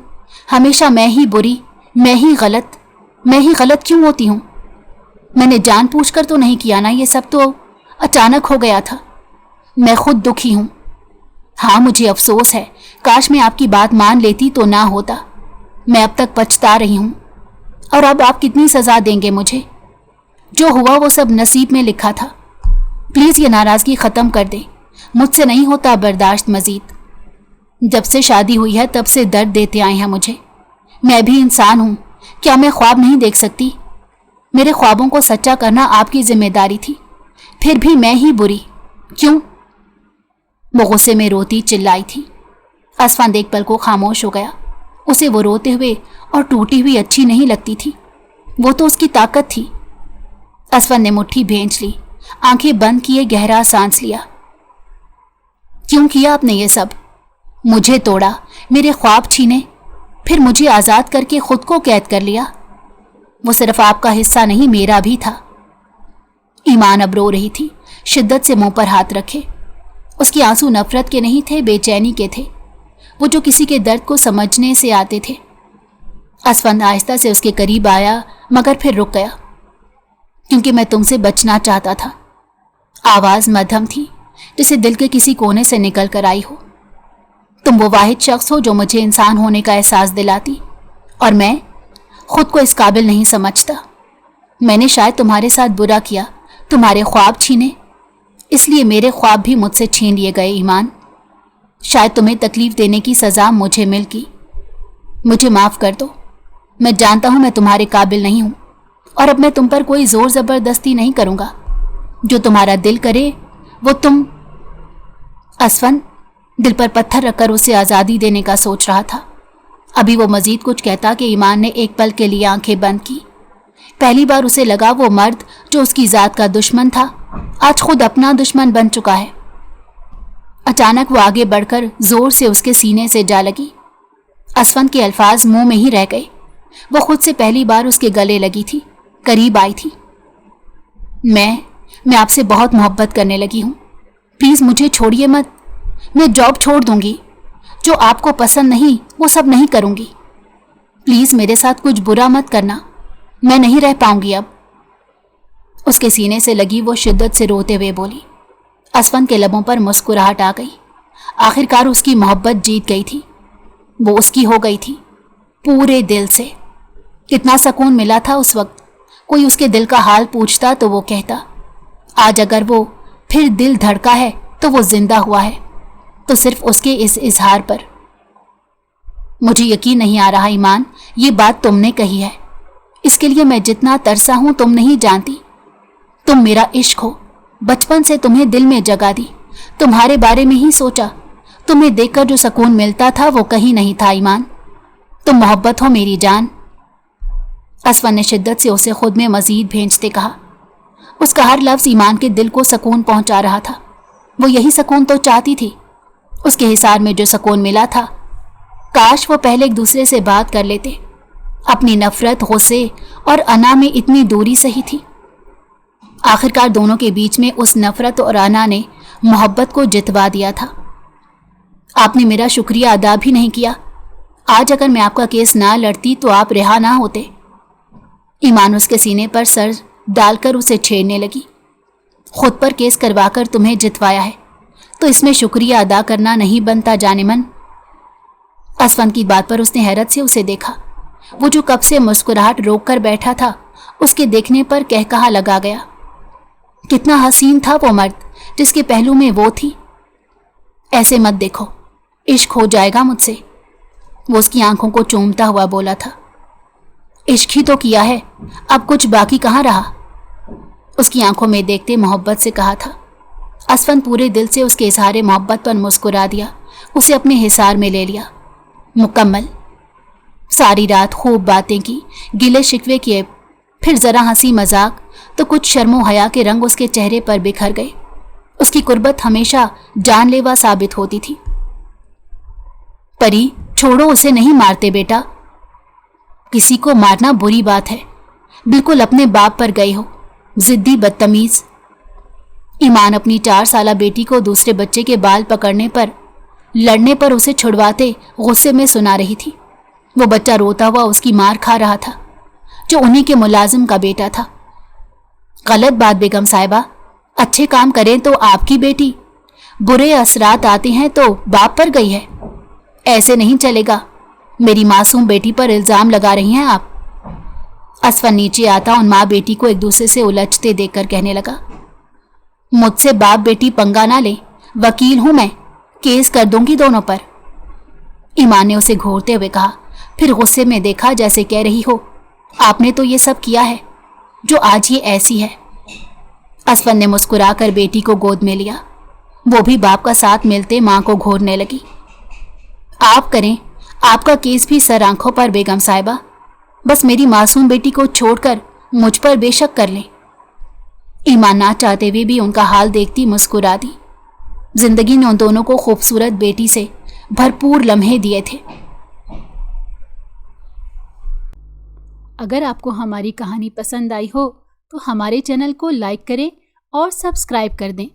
हमेशा मैं ही बुरी, मैं ही गलत क्यों होती हूं? मैंने जानबूझकर तो नहीं किया ना, ये सब तो अचानक हो गया था। मैं खुद दुखी हूं। हाँ, मुझे अफसोस है, काश मैं आपकी बात मान लेती तो ना होता। मैं अब तक पछता रही हूं। और अब आप कितनी सजा देंगे मुझे? जो हुआ वो सब नसीब में लिखा था। प्लीज ये नाराजगी खत्म कर दे, मुझसे नहीं होता बर्दाश्त मजीद। जब से शादी हुई है तब से दर्द देते आए हैं मुझे। मैं भी इंसान हूं, क्या मैं ख्वाब नहीं देख सकती? मेरे ख्वाबों को सच्चा करना आपकी जिम्मेदारी थी, फिर भी मैं ही बुरी क्यों? वो गुस्से में रोती चिल्लाई थी। असफान एक पल को खामोश हो गया। उसे वो रोते हुए और टूटी हुई अच्छी नहीं लगती थी, वो तो उसकी ताकत थी। असफान ने मुट्ठी भींच ली, आंखें बंद किए गहरा सांस लिया। क्यों किया आपने ये सब? मुझे तोड़ा, मेरे ख्वाब छीने, फिर मुझे आजाद करके खुद को कैद कर लिया। वो सिर्फ आपका हिस्सा नहीं, मेरा भी था। ईमान अब रो रही थी, शिद्दत से मुंह पर हाथ रखे। उसके आंसू नफरत के नहीं थे, बेचैनी के थे, वो जो किसी के दर्द को समझने से आते थे। असफन आहिस्ता से उसके करीब आया मगर फिर रुक गया। क्योंकि मैं तुमसे बचना चाहता था। आवाज मध्यम थी, जैसे दिल के किसी कोने से निकल कर आई हो। तुम वो वाहिद शख्स हो जो मुझे इंसान होने का एहसास दिलाती, और मैं खुद को इस काबिल नहीं समझता। मैंने शायद तुम्हारे साथ बुरा किया, तुम्हारे ख्वाब छीने, इसलिए मेरे ख्वाब भी मुझसे छीन लिए गए। ईमान, शायद तुम्हें तकलीफ देने की सजा मुझे मिल गई। मुझे माफ कर दो। मैं जानता हूं मैं तुम्हारे काबिल नहीं हूं, और अब मैं तुम पर कोई जोर जबरदस्ती नहीं करूंगा। जो तुम्हारा दिल करे वो तुम। असफन दिल पर पत्थर रखकर उसे आज़ादी देने का सोच रहा था। अभी वो मजीद कुछ कहता कि ईमान ने एक पल के लिए आंखें बंद की। पहली बार उसे लगा वो मर्द जो उसकी जात का दुश्मन था आज खुद अपना दुश्मन बन चुका है। अचानक वो आगे बढ़कर जोर से उसके सीने से जा लगी। असफन के अल्फाज मुंह में ही रह गए। वो खुद से पहली बार उसके गले लगी थी, करीब आई थी। मैं आपसे बहुत मोहब्बत करने लगी हूँ, प्लीज़ मुझे छोड़िए मत। मैं जॉब छोड़ दूंगी, जो आपको पसंद नहीं वो सब नहीं करूंगी। प्लीज़ मेरे साथ कुछ बुरा मत करना, मैं नहीं रह पाऊंगी अब। उसके सीने से लगी वो शिद्दत से रोते हुए बोली। असफन के लबों पर मुस्कुराहट आ गई। आखिरकार उसकी मोहब्बत जीत गई थी, वो उसकी हो गई थी पूरे दिल से। कितना सुकून मिला था उस वक्त। कोई उसके दिल का हाल पूछता तो वो कहता, आज अगर वो फिर दिल धड़का है तो वो जिंदा हुआ है, तो सिर्फ उसके इस इजहार पर। मुझे यकीन नहीं आ रहा ईमान, ये बात तुमने कही है, इसके लिए मैं जितना तरसा हूं तुम नहीं जानती। तुम मेरा इश्क हो, बचपन से तुम्हें दिल में जगा दी, तुम्हारे बारे में ही सोचा। तुम्हें देखकर जो सुकून मिलता था वो कहीं नहीं था ईमान। तुम मोहब्बत हो मेरी जान। असफन ने शिद्दत से उसे खुद में मजीद भेंचते कहा। उसका हर लफ्ज ईमान के दिल को सुकून पहुंचा रहा था। वो यही सुकून तो चाहती थी। उसके हिसार में जो सुकून मिला था, काश वो पहले एक दूसरे से बात कर लेते। अपनी नफरत, गुस्से और अना में इतनी दूरी सही थी। आखिरकार दोनों के बीच में उस नफरत और अना ने मोहब्बत को जितवा दिया था। आपने मेरा शुक्रिया अदा भी नहीं किया। आज अगर मैं आपका केस ना लड़ती तो आप रिहा ना होते। ईमान उसके सीने पर सर डालकर उसे छेड़ने लगी। खुद पर केस करवाकर तुम्हें जितवाया है तो इसमें शुक्रिया अदा करना नहीं बनता जाने मन। असफन की बात पर उसने हैरत से उसे देखा। वो जो कब से मुस्कुराहट रोक कर बैठा था, उसके देखने पर कहकहा लगा गया। कितना हसीन था वो मर्द जिसके पहलू में वो थी। ऐसे मत देखो, इश्क हो जाएगा मुझसे, वो उसकी आंखों को चूमता हुआ बोला था। इश्क ही तो किया है, अब कुछ बाकी कहाँ रहा, उसकी आंखों में देखते मोहब्बत से कहा था। असफन पूरे दिल से उसके इजहार मोहब्बत पर मुस्कुरा दिया, उसे अपने हिसार में ले लिया मुकम्मल। सारी रात खूब बातें की, गिले शिकवे किए, फिर जरा हंसी मजाक, तो कुछ शर्मो हया के रंग उसके चेहरे पर बिखर गए। उसकी कुर्बत हमेशा जानलेवा साबित होती थी। परी छोड़ो, उसे नहीं मारते बेटा। किसी को मारना बुरी बात है, बिल्कुल अपने बाप पर गए हो, जिद्दी बदतमीज। ईमान अपनी 4 साला बेटी को दूसरे बच्चे के बाल पकड़ने पर, लड़ने पर उसे छुड़वाते गुस्से में सुना रही थी। वो बच्चा रोता हुआ उसकी मार खा रहा था, जो उन्हीं के मुलाजिम का बेटा था। गलत बात बेगम साहिबा, अच्छे काम करें तो आपकी बेटी, बुरे असरात आते हैं तो बाप पर गई है। ऐसे नहीं चलेगा, मेरी मासूम बेटी पर इल्जाम लगा रही हैं आप। असफन नीचे आता उन माँ बेटी को एक दूसरे से उलझते देखकर कहने लगा, मुझसे बाप बेटी पंगा ना ले, वकील हूं मैं, केस कर दूंगी दोनों पर। ईमान ने उसे घूरते हुए कहा, फिर गुस्से में देखा जैसे कह रही हो, आपने तो ये सब किया है जो आज ये ऐसी है। असफन ने मुस्कुराकर बेटी को गोद में लिया। वो भी बाप का साथ मिलते मां को घूरने लगी। आप करें, आपका केस भी सर आंखों पर बेगम साहिबा, बस मेरी मासूम बेटी को छोड़कर मुझ पर बेशक कर लें। ईमान ना चाहते हुए भी उनका हाल देखती मुस्कुरा दी। जिंदगी ने उन दोनों को खूबसूरत बेटी से भरपूर लम्हे दिए थे। अगर आपको हमारी कहानी पसंद आई हो तो हमारे चैनल को लाइक करें और सब्सक्राइब कर दें।